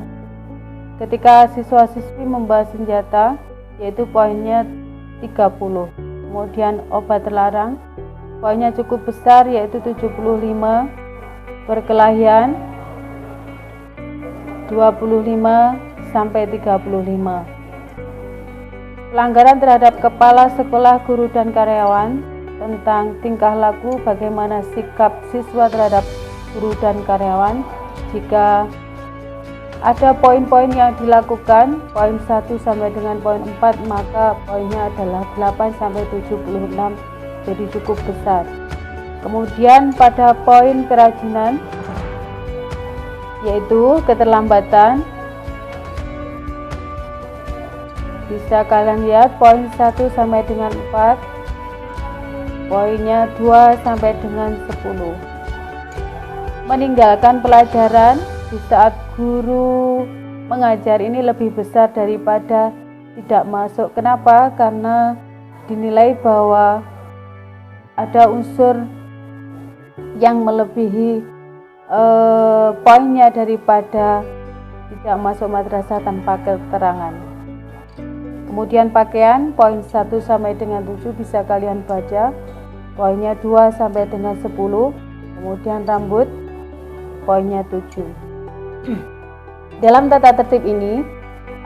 ketika siswa-siswi membawa senjata, yaitu poinnya 30. Kemudian obat terlarang, poinnya cukup besar yaitu 75. Perkelahian 25 sampai 35. Pelanggaran terhadap kepala sekolah, guru dan karyawan tentang tingkah laku, bagaimana sikap siswa terhadap guru dan karyawan. Jika ada poin-poin yang dilakukan, poin 1 sampai dengan poin 4, maka poinnya adalah 8 sampai 76, jadi cukup besar. Kemudian pada poin kerajinan, yaitu keterlambatan, bisa kalian lihat poin 1 sampai dengan 4, poinnya 2 sampai dengan 10. Meninggalkan pelajaran di saat guru mengajar ini lebih besar daripada tidak masuk. Kenapa? Karena dinilai bahwa ada unsur yang melebihi poinnya daripada tidak masuk madrasah tanpa keterangan. Kemudian pakaian, poin 1 sampai dengan 7 bisa kalian baca, poinnya 2 sampai dengan 10. Kemudian rambut, poinnya 7. Dalam tata tertib ini,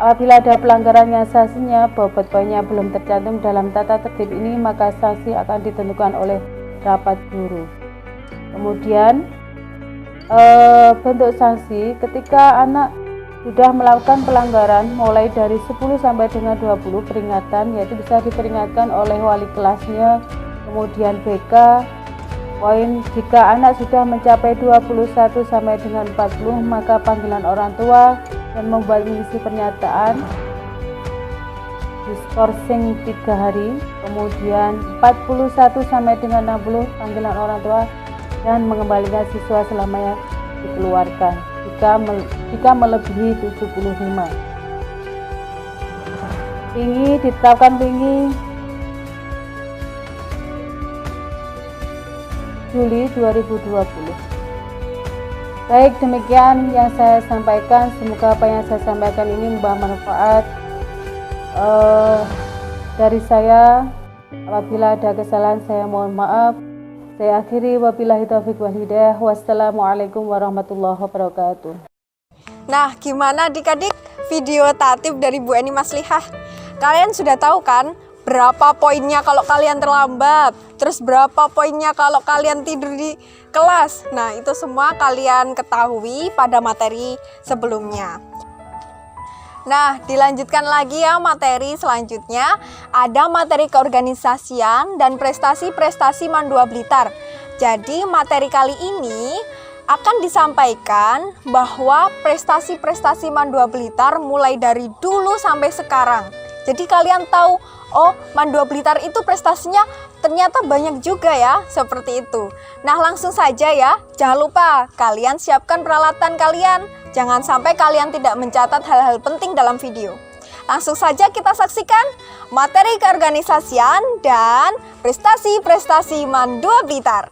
apabila ada pelanggaran yang sanksinya bobot poinnya belum tercantum dalam tata tertib ini, maka sanksi akan ditentukan oleh rapat guru. Kemudian bentuk sanksi ketika anak sudah melakukan pelanggaran mulai dari 10 sampai dengan 20 peringatan, yaitu bisa diperingatkan oleh wali kelasnya. Kemudian BK, poin jika anak sudah mencapai 21 sampai dengan 40, maka panggilan orang tua dan membuat mengisi pernyataan, diskorsing 3 hari. Kemudian 41 sampai dengan 60 panggilan orang tua dan mengembalikan siswa selama yang dikeluarkan jika melebihi 75. Tinggi ditetapkan tinggi Juli 2020. Baik, demikian yang saya sampaikan. Semoga apa yang saya sampaikan ini membawa manfaat. Dari saya, apabila ada kesalahan saya mohon maaf. Saya akhiri, wabillahi taufiq wal hidayah. Wassalamualaikum warahmatullahi wabarakatuh. Nah, gimana adik-adik video tatip dari Bu Eni Maslihah? Kalian sudah tahu kan berapa poinnya kalau kalian terlambat? Terus berapa poinnya kalau kalian tidur di kelas? Nah, itu semua kalian ketahui pada materi sebelumnya. Nah, dilanjutkan lagi ya materi selanjutnya. Ada materi keorganisasian dan prestasi-prestasi MAN 2 Blitar. Jadi materi kali ini akan disampaikan bahwa prestasi-prestasi MAN 2 Blitar mulai dari dulu sampai sekarang. Jadi kalian tahu, oh MAN 2 Blitar itu prestasinya ternyata banyak juga ya, seperti itu. Nah, langsung saja ya, jangan lupa kalian siapkan peralatan kalian. Jangan sampai kalian tidak mencatat hal-hal penting dalam video. Langsung saja kita saksikan materi keorganisasian dan prestasi-prestasi MAN 2 Blitar.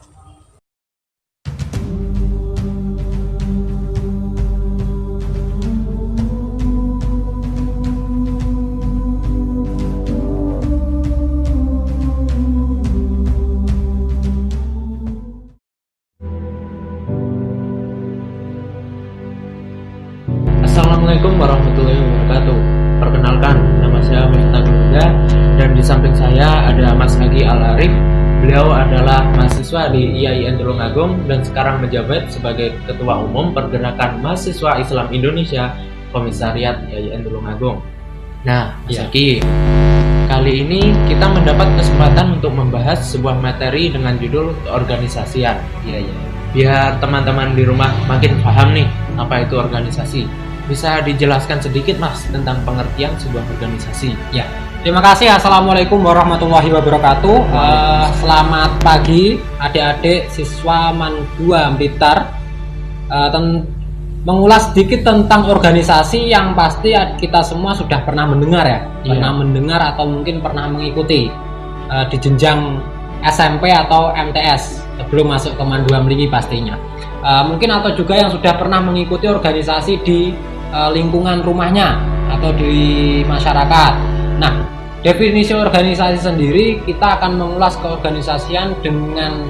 Assalamualaikum warahmatullahi wabarakatuh. Perkenalkan, nama saya Miftah Gunda dan di samping saya ada Mas Hagi Al-Arif. Beliau adalah mahasiswa di IAIN Tulungagung dan sekarang menjabat sebagai Ketua Umum Pergerakan Mahasiswa Islam Indonesia Komisariat IAIN Tulungagung. Nah, Mas Hagi, kali ini kita mendapat kesempatan untuk membahas sebuah materi dengan judul keorganisasian. Biar teman-teman di rumah makin paham nih apa itu organisasi. Bisa dijelaskan sedikit Mas tentang pengertian sebuah organisasi? Ya, terima kasih. Assalamualaikum warahmatullahi wabarakatuh. Selamat pagi adik-adik siswa MAN 2 Blitar. Mengulas sedikit tentang organisasi yang pasti kita semua sudah pernah mendengar ya. Pernah mendengar atau mungkin pernah mengikuti di jenjang SMP atau MTS sebelum masuk ke MAN 2 Mligi pastinya. Mungkin atau juga yang sudah pernah mengikuti organisasi di lingkungan rumahnya atau di masyarakat. Nah, definisi organisasi sendiri kita akan mengulas keorganisasian dengan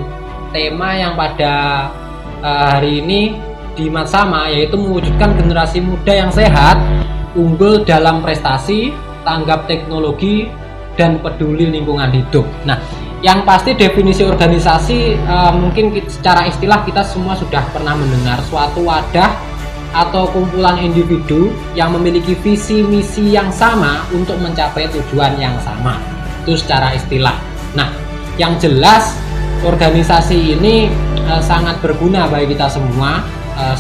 tema yang pada hari ini dimat sama, yaitu mewujudkan generasi muda yang sehat, unggul dalam prestasi, tanggap teknologi, dan peduli lingkungan hidup. Nah, yang pasti definisi organisasi mungkin secara istilah kita semua sudah pernah mendengar suatu wadah atau kumpulan individu yang memiliki visi misi yang sama untuk mencapai tujuan yang sama. Itu secara istilah. Nah, yang jelas organisasi ini sangat berguna bagi kita semua.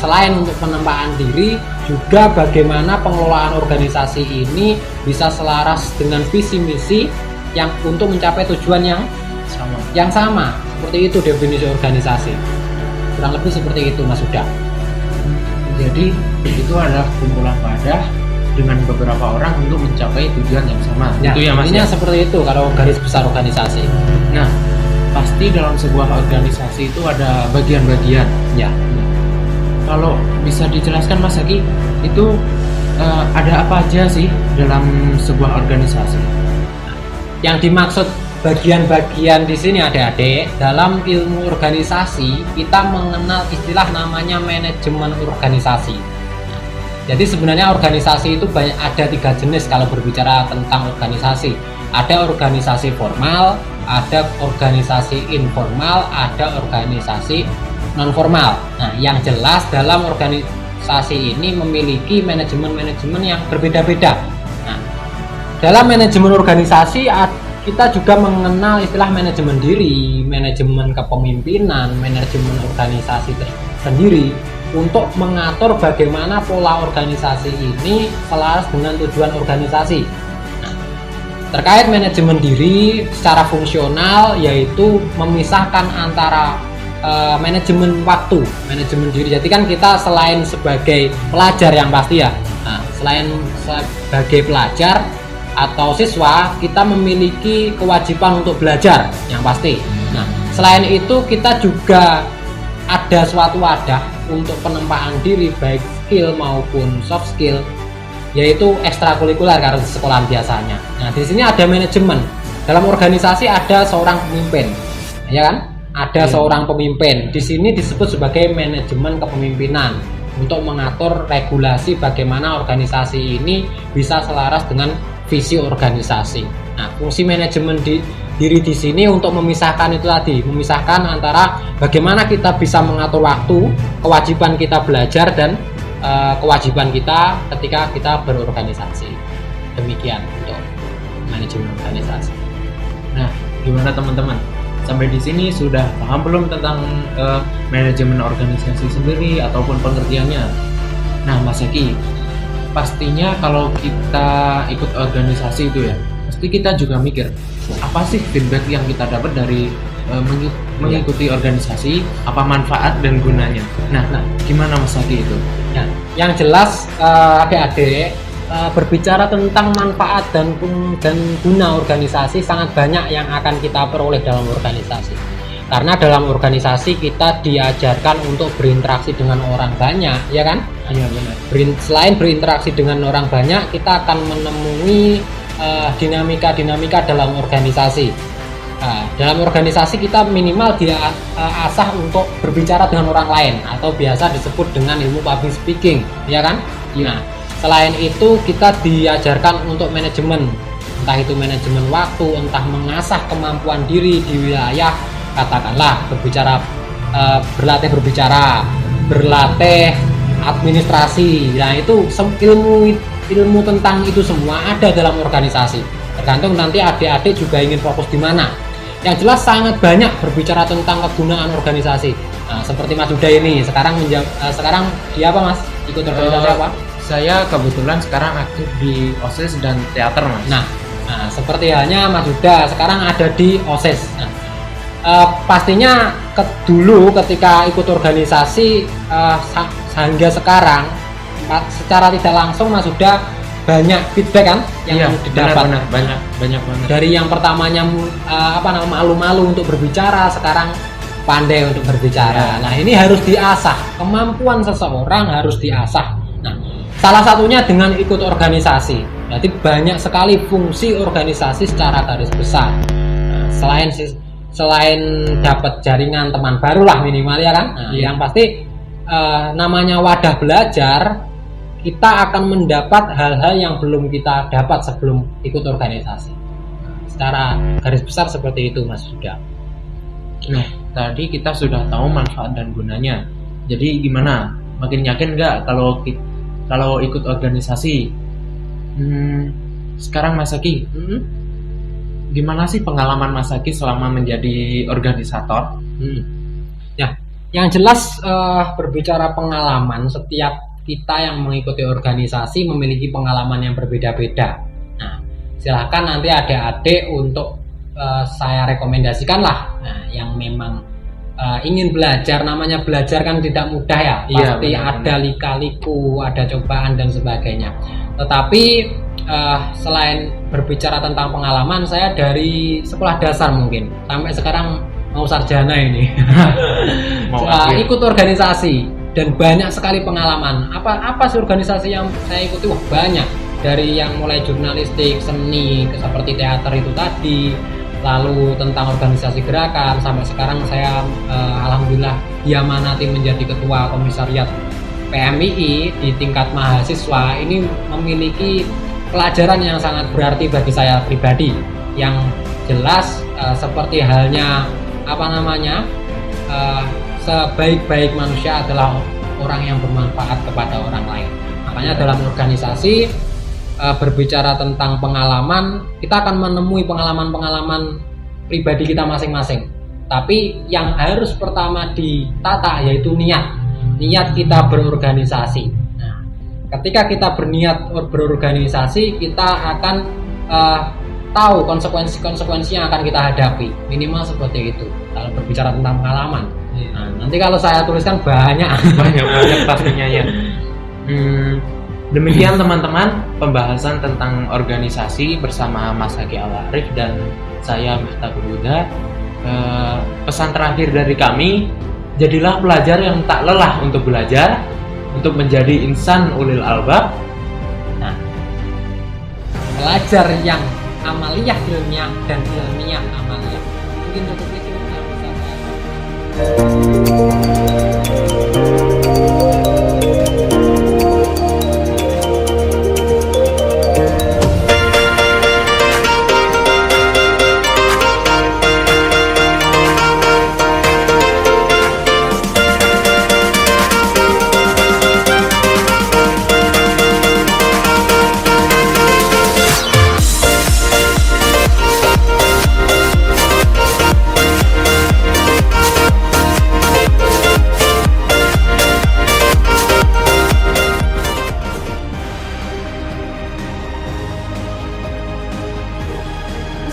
Selain untuk penempaan diri, juga bagaimana pengelolaan organisasi ini bisa selaras dengan visi misi yang untuk mencapai tujuan yang sama. Seperti itu definisi organisasi. Kurang lebih seperti itu Mas Huda. Jadi itu adalah kumpulan wadah dengan beberapa orang untuk mencapai tujuan yang sama. Ya, itu ya Mas. Intinya seperti itu kalau garis besar organisasi. Nah, pasti dalam sebuah organisasi itu ada bagian-bagian. Ya. Kalau bisa dijelaskan Mas Hagi, itu ada apa aja sih dalam sebuah organisasi? Yang dimaksud bagian-bagian di sini adik-adik, dalam ilmu organisasi kita mengenal istilah namanya manajemen organisasi. Jadi sebenarnya organisasi itu ada 3 jenis kalau berbicara tentang organisasi. Ada organisasi formal, ada organisasi informal, ada organisasi non formal. Nah, yang jelas dalam organisasi ini memiliki manajemen-manajemen yang berbeda-beda. Nah, dalam manajemen organisasi kita juga mengenal istilah manajemen diri, manajemen kepemimpinan, manajemen organisasi sendiri untuk mengatur bagaimana pola organisasi ini selaras dengan tujuan organisasi. Nah, terkait manajemen diri secara fungsional yaitu memisahkan antara manajemen waktu, manajemen diri. Jadi kan kita selain sebagai pelajar yang pasti ya, selain sebagai pelajar atau siswa, kita memiliki kewajiban untuk belajar yang pasti. Nah, selain itu kita juga ada suatu wadah untuk penempaan diri baik skill maupun soft skill, yaitu ekstrakurikuler karena di sekolah biasanya. Nah, di sini ada manajemen. Dalam organisasi ada seorang pemimpin, ya kan? Ada seorang pemimpin. Di sini disebut sebagai manajemen kepemimpinan untuk mengatur regulasi bagaimana organisasi ini bisa selaras dengan visi organisasi. Nah, fungsi manajemen diri di sini untuk memisahkan itu tadi, memisahkan antara bagaimana kita bisa mengatur waktu, kewajiban kita belajar dan kewajiban kita ketika kita berorganisasi. Demikian untuk manajemen organisasi. Nah, gimana teman-teman? Sampai di sini sudah paham belum tentang manajemen organisasi sendiri ataupun pengertiannya? Nah, Mas Eki, pastinya kalau kita ikut organisasi itu ya, pasti kita juga mikir, apa sih feedback yang kita dapat dari mengikuti organisasi, apa manfaat dan gunanya? Nah, gimana Mas Eki itu? Ya, yang jelas adik-adik, berbicara tentang manfaat dan guna organisasi sangat banyak yang akan kita peroleh dalam organisasi. Karena dalam organisasi kita diajarkan untuk berinteraksi dengan orang banyak, ya kan? Iya, benar. Selain berinteraksi dengan orang banyak, kita akan menemui dinamika-dinamika dalam organisasi. Dalam organisasi kita minimal diasah untuk berbicara dengan orang lain atau biasa disebut dengan ilmu public speaking, ya kan? Nah, selain itu kita diajarkan untuk manajemen, entah itu manajemen waktu, entah mengasah kemampuan diri di wilayah, katakanlah berlatih berbicara, berlatih administrasi. Nah, itu ilmu tentang itu semua ada dalam organisasi. Tergantung nanti adik-adik juga ingin fokus di mana. Yang jelas sangat banyak berbicara tentang kegunaan organisasi. Nah, seperti Mas Huda ini sekarang dia apa Mas? Ikut organisasi apa? Saya kebetulan sekarang aktif di OSIS dan teater, Mas. Nah, seperti halnya Mas Huda sekarang ada di OSIS. Nah, pastinya dulu ketika ikut organisasi hingga sekarang secara tidak langsung Mas Huda banyak feedback kan yang didapat. Benar, banyak banget. Dari yang pertamanya malu-malu untuk berbicara, sekarang pandai untuk berbicara. Nah, ini harus diasah. Kemampuan seseorang harus diasah. Nah, salah satunya dengan ikut organisasi. Berarti banyak sekali fungsi organisasi secara garis besar. Nah, selain dapat jaringan teman baru lah minimal ya kan. Nah, yang pasti namanya wadah belajar, kita akan mendapat hal-hal yang belum kita dapat sebelum ikut organisasi. Secara garis besar seperti itu Mas Huda. Nah, tadi kita sudah tahu manfaat dan gunanya. Jadi gimana? Makin yakin nggak kalau ikut organisasi? Sekarang Mas Eki, gimana sih pengalaman Mas Eki selama menjadi organisator? Ya, yang jelas berbicara pengalaman, setiap kita yang mengikuti organisasi memiliki pengalaman yang berbeda-beda. Nah, silakan nanti adik-adik untuk saya rekomendasikan lah. Nah, yang memang ingin belajar, namanya belajar kan tidak mudah ya. Pasti ada lika-liku, ada cobaan dan sebagainya. Tetapi selain berbicara tentang pengalaman, saya dari sekolah dasar mungkin sampai sekarang mau sarjana ini ikut organisasi dan banyak sekali pengalaman. Apa sih organisasi yang saya ikuti? Wah, banyak. Dari yang mulai jurnalistik, seni, seperti teater itu tadi, lalu tentang organisasi gerakan, sampai sekarang saya alhamdulillah diamanati menjadi ketua komisariat PMII di tingkat mahasiswa. Ini memiliki pelajaran yang sangat berarti bagi saya pribadi. Yang jelas seperti halnya sebaik-baik manusia adalah orang yang bermanfaat kepada orang lain. Makanya dalam organisasi berbicara tentang pengalaman, kita akan menemui pengalaman-pengalaman pribadi kita masing-masing. Tapi yang harus pertama ditata yaitu niat kita berorganisasi. Nah, ketika kita berniat berorganisasi, kita akan tahu konsekuensi-konsekuensi yang akan kita hadapi. Minimal seperti itu kalau berbicara tentang pengalaman. Nah, nanti kalau saya tuliskan banyak pastinya ya. Demikian teman-teman pembahasan tentang organisasi bersama Mas Eki Al-Arif dan saya Miftahul Huda. pesan terakhir dari kami, jadilah pelajar yang tak lelah untuk belajar, untuk menjadi insan ulil albab. Nah, pelajar yang amaliyah ilmiah dan ilmiah amaliyah. Mungkin cukup itu yang bisa saya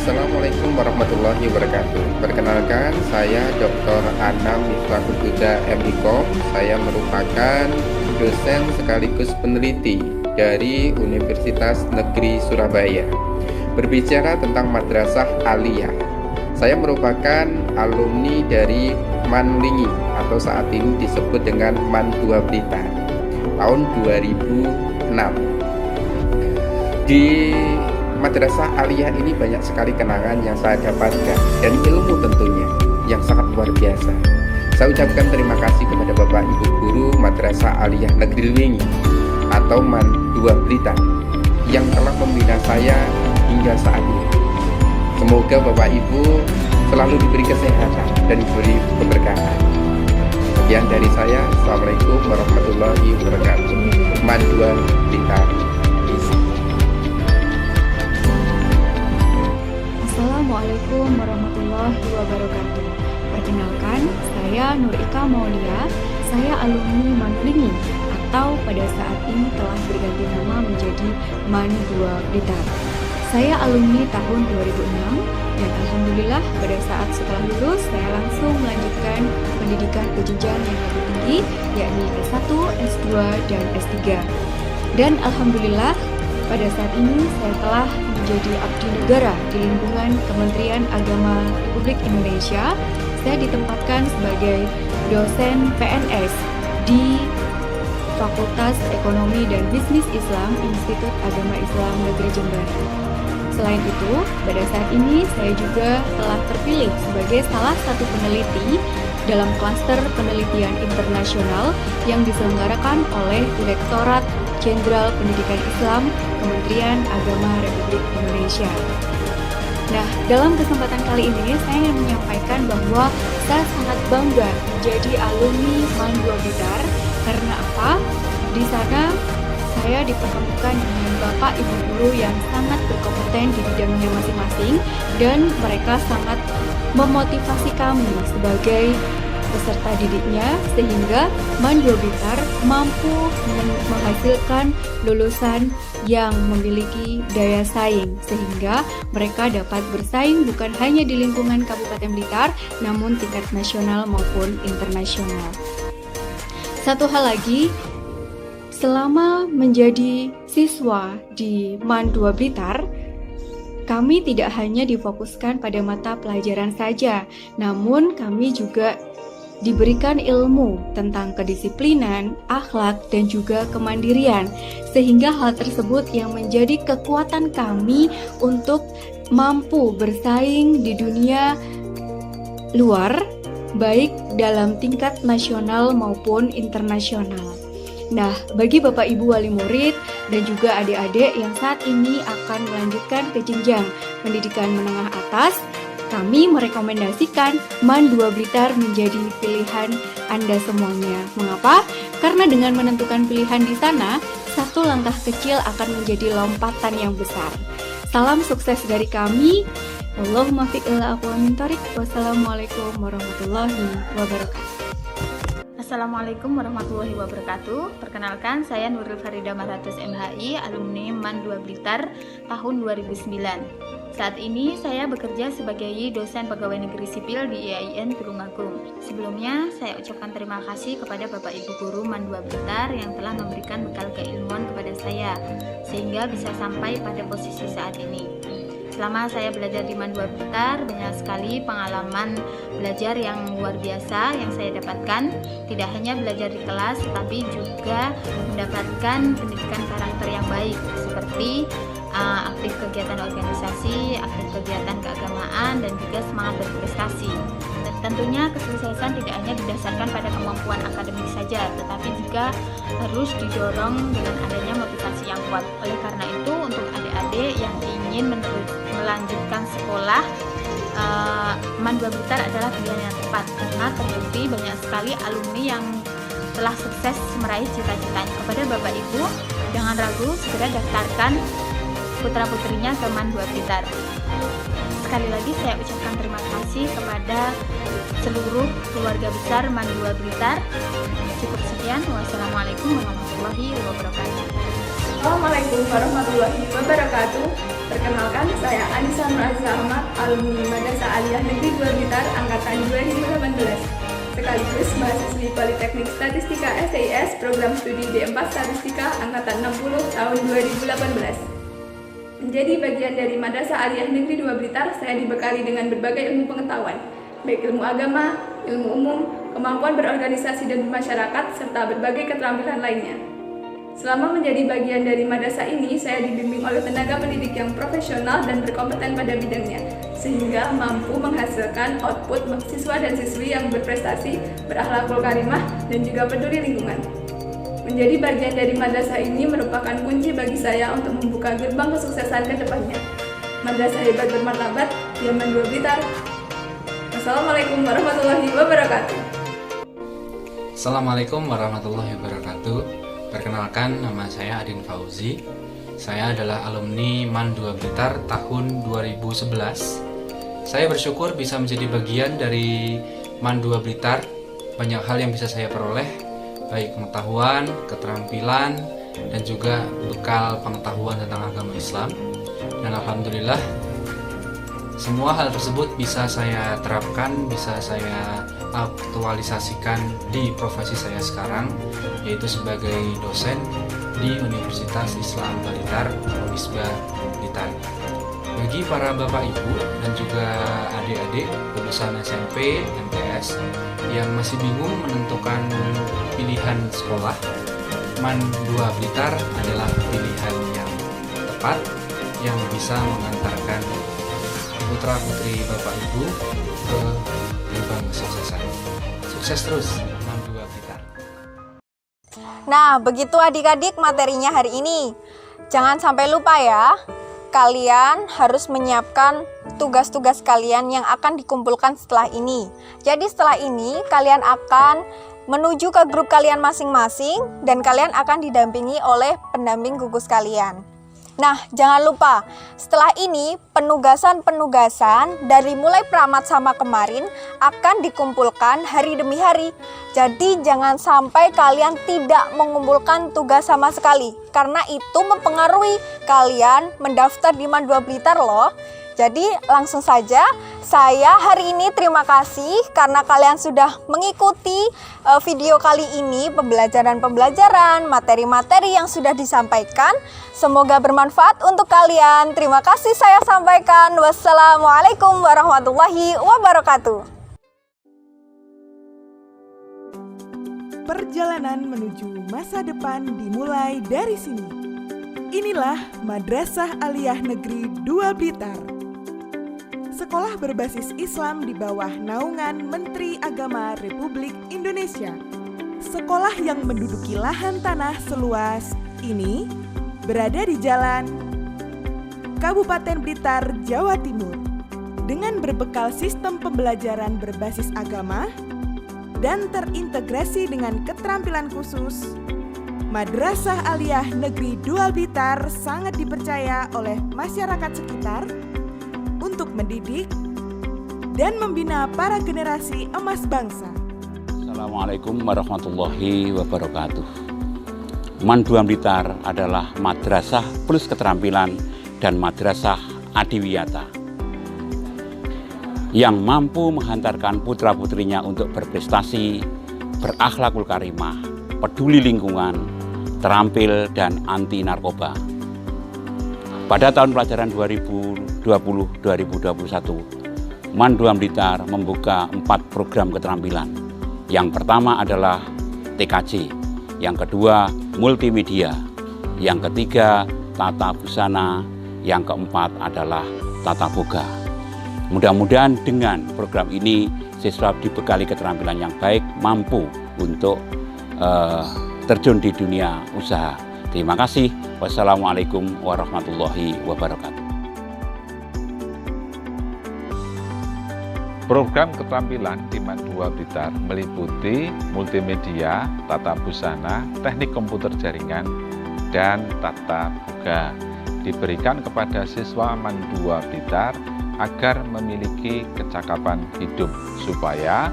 Assalamualaikum warahmatullahi wabarakatuh. Perkenalkan, saya Dr. Anam Miftahul Huda MIKOM. Saya merupakan dosen sekaligus peneliti dari Universitas Negeri Surabaya. Berbicara tentang Madrasah Aliyah, saya merupakan alumni dari Manlingi atau saat ini disebut dengan MAN 2 Blitar tahun 2006. Di Madrasah Aliyah ini banyak sekali kenangan yang saya dapatkan dan ilmu tentunya yang sangat luar biasa. Saya ucapkan terima kasih kepada Bapak Ibu Guru Madrasah Aliyah Negeri Lingi atau MAN 2 Blitar yang telah membina saya hingga saat ini. Semoga Bapak Ibu selalu diberi kesehatan dan diberi keberkahan. Sekian dari saya. Assalamualaikum warahmatullahi wabarakatuh. MAN 2 Blitar. Assalamualaikum warahmatullahi wabarakatuh. Perkenalkan, saya Nur Ika Maulia. Saya alumni Manlingi atau pada saat ini telah berganti nama menjadi MAN 2 Blitar. Saya alumni tahun 2006 dan alhamdulillah pada saat setelah lulus saya langsung melanjutkan pendidikan ke jenjang yang lebih tinggi, yakni S1, S2, dan S3. Dan alhamdulillah pada saat ini saya telah menjadi abdi negara di lingkungan Kementerian Agama Republik Indonesia. Saya ditempatkan sebagai dosen PNS di Fakultas Ekonomi dan Bisnis Islam Institut Agama Islam Negeri Jember. Selain itu, pada saat ini saya juga telah terpilih sebagai salah satu peneliti dalam klaster penelitian internasional yang diselenggarakan oleh Direktorat Jenderal Pendidikan Islam Kementerian Agama Republik Indonesia. Nah, dalam kesempatan kali ini saya ingin menyampaikan bahwa saya sangat bangga menjadi alumni MAN 2 Blitar. Karena apa? Di sana saya dipertemukan dengan Bapak Ibu guru yang sangat berkompeten di bidangnya masing-masing dan mereka sangat memotivasi kami sebagai peserta didiknya sehingga MAN 2 Blitar mampu menghasilkan lulusan yang memiliki daya saing sehingga mereka dapat bersaing bukan hanya di lingkungan Kabupaten Blitar namun tingkat nasional maupun internasional. Satu hal lagi, selama menjadi siswa di MAN 2 Blitar, kami tidak hanya difokuskan pada mata pelajaran saja, namun kami juga diberikan ilmu tentang kedisiplinan, akhlak, dan juga kemandirian, sehingga hal tersebut yang menjadi kekuatan kami untuk mampu bersaing di dunia luar, baik dalam tingkat nasional maupun internasional. Nah, bagi Bapak Ibu wali murid dan juga adik-adik yang saat ini akan melanjutkan ke jenjang pendidikan menengah atas, kami merekomendasikan MAN 2 Blitar menjadi pilihan Anda semuanya. Mengapa? Karena dengan menentukan pilihan di sana, satu langkah kecil akan menjadi lompatan yang besar. Salam sukses dari kami. Allahumma fiq ila aqwa min thariq. Wassalamualaikum warahmatullahi wabarakatuh. Assalamualaikum warahmatullahi wabarakatuh. Perkenalkan, saya Nurul Farida Marhatus MHI, alumni MAN 2 Blitar tahun 2009. Saat ini saya bekerja sebagai dosen pegawai negeri sipil di IAIN Tulungagung. Sebelumnya, saya ucapkan terima kasih kepada Bapak Ibu Guru MAN 2 Blitar yang telah memberikan bekal keilmuan kepada saya, sehingga bisa sampai pada posisi saat ini. Selama saya belajar di MAN 2 Blitar, banyak sekali pengalaman belajar yang luar biasa yang saya dapatkan. Tidak hanya belajar di kelas, tetapi juga mendapatkan pendidikan karakter yang baik, seperti aktif kegiatan organisasi, aktif kegiatan keagamaan, dan juga semangat berprestasi. Dan tentunya kesuksesan tidak hanya didasarkan pada kemampuan akademik saja, tetapi juga harus didorong dengan adanya motivasi yang kuat. Oleh karena itu, untuk adik-adik yang ingin melanjutkan sekolah, MAN 2 Blitar adalah pilihan yang tepat, karena terbukti banyak sekali alumni yang telah sukses meraih cita-citanya. Kepada Bapak Ibu, jangan ragu, segera daftarkan putra-putrinya ke MAN 2 Blitar. Sekali lagi saya ucapkan terima kasih kepada seluruh keluarga besar MAN 2 Blitar. Cukup sekian. Wassalamualaikum warahmatullahi wabarakatuh. Assalamualaikum warahmatullahi wabarakatuh. Perkenalkan, saya Anissa Nuraza Ahmad, alumni Madrasah Aliyah Negeri 2 Blitar angkatan 2018. Sekaligus mahasiswi Politeknik Statistika STIS Program Studi D4 Statistika angkatan 60 tahun 2018. Menjadi bagian dari Madrasah Aliyah Negeri 2 Blitar, saya dibekali dengan berbagai ilmu pengetahuan, baik ilmu agama, ilmu umum, kemampuan berorganisasi dan bermasyarakat, serta berbagai keterampilan lainnya. Selama menjadi bagian dari madrasah ini, saya dibimbing oleh tenaga pendidik yang profesional dan berkompeten pada bidangnya, sehingga mampu menghasilkan output siswa dan siswi yang berprestasi, berakhlakul karimah, dan juga peduli lingkungan. Menjadi bagian dari madrasah ini merupakan kunci bagi saya untuk membuka gerbang kesuksesan ke depannya. Madrasah hebat bermartabat, di MAN 2 Blitar. Wassalamualaikum warahmatullahi wabarakatuh. Assalamualaikum warahmatullahi wabarakatuh. Perkenalkan, nama saya Adin Fauzi. Saya adalah alumni MAN 2 Blitar tahun 2011. Saya bersyukur bisa menjadi bagian dari MAN 2 Blitar. Banyak hal yang bisa saya peroleh, baik pengetahuan, keterampilan, dan juga bekal pengetahuan tentang agama Islam. Dan alhamdulillah, semua hal tersebut bisa saya terapkan, bisa saya aktualisasikan di profesi saya sekarang, yaitu sebagai dosen di Universitas Islam Blitar, Unisba Blitar. Bagi para bapak ibu dan juga adik-adik lulusan SMP, MTS yang masih bingung menentukan pilihan sekolah, MAN 2 Blitar adalah pilihan yang tepat yang bisa mengantarkan putra-putri bapak ibu ke gerbang kesuksesan. Sukses terus MAN 2 Blitar. Nah, begitu adik-adik materinya hari ini. Jangan sampai lupa ya, kalian harus menyiapkan tugas-tugas kalian yang akan dikumpulkan setelah ini. Jadi setelah ini kalian akan menuju ke grup kalian masing-masing dan kalian akan didampingi oleh pendamping gugus kalian. Nah, jangan lupa, setelah ini penugasan-penugasan dari mulai pramat sama kemarin akan dikumpulkan hari demi hari. Jadi jangan sampai kalian tidak mengumpulkan tugas sama sekali, karena itu mempengaruhi kalian mendaftar di MAN 2 Blitar loh. Jadi langsung saja, saya hari ini terima kasih karena kalian sudah mengikuti video kali ini, pembelajaran-pembelajaran, materi-materi yang sudah disampaikan. Semoga bermanfaat untuk kalian. Terima kasih saya sampaikan. Wassalamualaikum warahmatullahi wabarakatuh. Perjalanan menuju masa depan dimulai dari sini. Inilah Madrasah Aliyah Negeri 2 Blitar. Sekolah berbasis Islam di bawah naungan Menteri Agama Republik Indonesia. Sekolah yang menduduki lahan tanah seluas ini berada di Jalan Kabupaten Blitar, Jawa Timur. Dengan berbekal sistem pembelajaran berbasis agama dan terintegrasi dengan keterampilan khusus, Madrasah Aliyah Negeri 2 Blitar sangat dipercaya oleh masyarakat sekitar untuk mendidik dan membina para generasi emas bangsa. Assalamualaikum warahmatullahi wabarakatuh. MAN 2 Blitar adalah madrasah plus keterampilan dan madrasah adiwiyata yang mampu menghantarkan putra-putrinya untuk berprestasi, berakhlakul karimah, peduli lingkungan, terampil dan anti narkoba. Pada tahun pelajaran 2018 2020-2021, MAN 2 Blitar membuka 4 program keterampilan. Yang pertama adalah TKJ, yang kedua multimedia, yang ketiga tata busana, yang keempat adalah tata boga. Mudah-mudahan dengan program ini siswa dibekali keterampilan yang baik, mampu untuk terjun di dunia usaha. Terima kasih. Wassalamualaikum warahmatullahi wabarakatuh. Program keterampilan di MAN 2 Blitar meliputi multimedia, tata busana, teknik komputer jaringan, dan tata boga. Diberikan kepada siswa MAN 2 Blitar agar memiliki kecakapan hidup supaya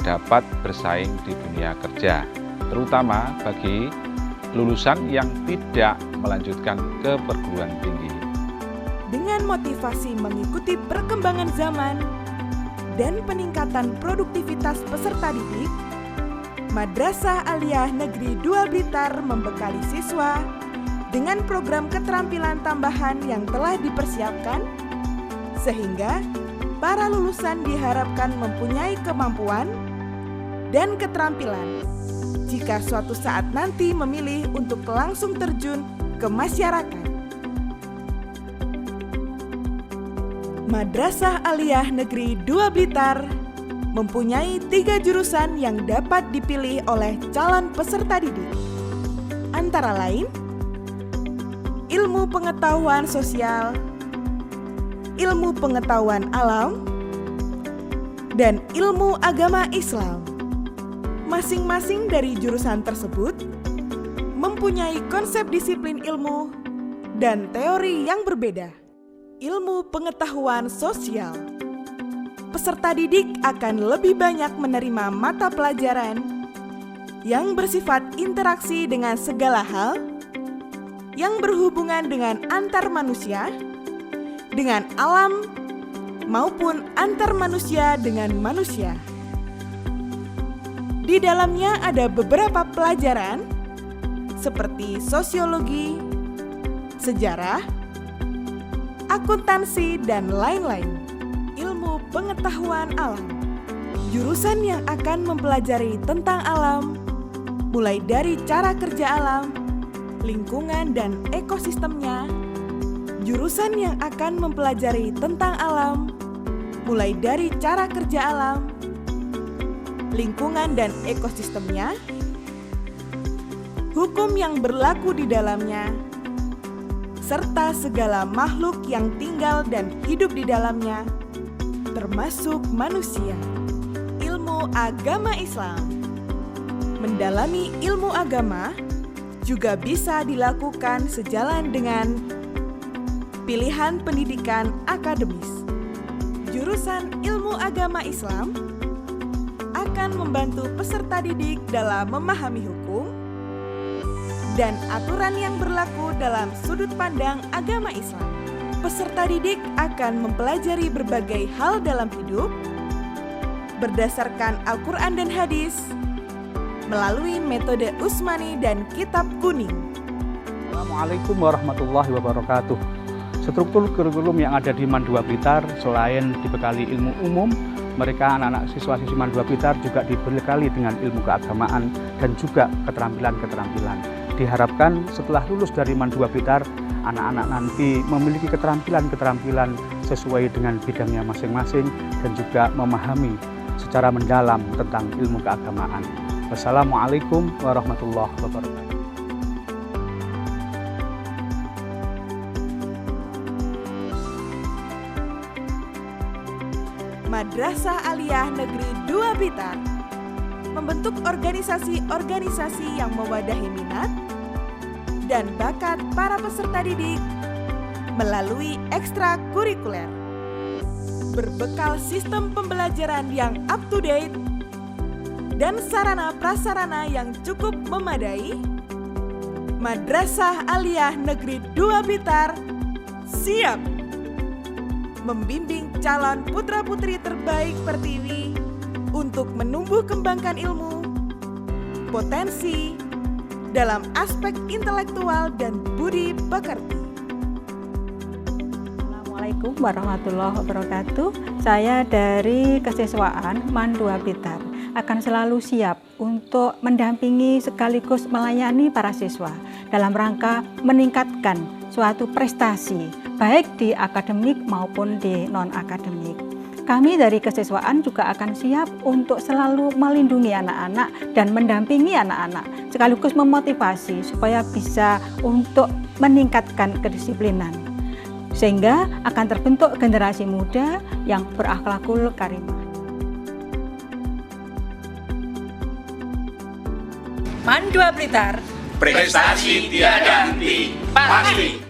dapat bersaing di dunia kerja, terutama bagi lulusan yang tidak melanjutkan ke perguruan tinggi. Dengan motivasi mengikuti perkembangan zaman dan peningkatan produktivitas peserta didik, Madrasah Aliyah Negeri 2 Blitar membekali siswa dengan program keterampilan tambahan yang telah dipersiapkan, sehingga para lulusan diharapkan mempunyai kemampuan dan keterampilan jika suatu saat nanti memilih untuk langsung terjun ke masyarakat. Madrasah Aliyah Negeri 2 Blitar mempunyai 3 jurusan yang dapat dipilih oleh calon peserta didik. Antara lain, ilmu pengetahuan sosial, ilmu pengetahuan alam, dan ilmu agama Islam. Masing-masing dari jurusan tersebut mempunyai konsep disiplin ilmu dan teori yang berbeda. Ilmu pengetahuan sosial, peserta didik akan lebih banyak menerima mata pelajaran yang bersifat interaksi dengan segala hal yang berhubungan dengan antar manusia, dengan alam, maupun antar manusia dengan manusia. Di dalamnya ada beberapa pelajaran seperti sosiologi, sejarah, akuntansi, dan lain-lain. Ilmu pengetahuan alam, jurusan yang akan mempelajari tentang alam, mulai dari cara kerja alam, lingkungan, dan ekosistemnya. Jurusan yang akan mempelajari tentang alam, mulai dari cara kerja alam, lingkungan, dan ekosistemnya, hukum yang berlaku di dalamnya, serta segala makhluk yang tinggal dan hidup di dalamnya, termasuk manusia. Ilmu agama Islam. Mendalami ilmu agama juga bisa dilakukan sejalan dengan pilihan pendidikan akademis. Jurusan ilmu agama Islam akan membantu peserta didik dalam memahami hukum dan aturan yang berlaku dalam sudut pandang agama Islam. Peserta didik akan mempelajari berbagai hal dalam hidup berdasarkan Al-Quran dan hadis melalui metode Usmani dan kitab kuning. Assalamualaikum warahmatullahi wabarakatuh. Struktur kurikulum yang ada di MAN 2 Blitar selain dibekali ilmu umum, mereka anak-anak siswa-siswi MAN 2 Blitar juga dibekali dengan ilmu keagamaan dan juga keterampilan-keterampilan. Diharapkan setelah lulus dari MAN 2 Blitar, anak-anak nanti memiliki keterampilan-keterampilan sesuai dengan bidangnya masing-masing dan juga memahami secara mendalam tentang ilmu keagamaan. Wassalamualaikum warahmatullahi wabarakatuh. Madrasah Aliyah Negeri 2 Blitar membentuk organisasi-organisasi yang mewadahi minat dan bakat para peserta didik melalui ekstrakurikuler. Berbekal sistem pembelajaran yang up-to-date dan sarana-prasarana yang cukup memadai, Madrasah Aliyah Negeri 2 Blitar siap membimbing calon putra-putri terbaik Pertiwi untuk menumbuh kembangkan ilmu, potensi, dalam aspek intelektual dan budi pekerti. Assalamualaikum warahmatullahi wabarakatuh. Saya dari kesiswaan MAN 2 Blitar akan selalu siap untuk mendampingi sekaligus melayani para siswa dalam rangka meningkatkan suatu prestasi baik di akademik maupun di non-akademik. Kami dari kesiswaan juga akan siap untuk selalu melindungi anak-anak dan mendampingi anak-anak sekaligus memotivasi supaya bisa untuk meningkatkan kedisiplinan sehingga akan terbentuk generasi muda yang berakhlakul karimah. MAN 2 Blitar, prestasi tiada henti, pasti.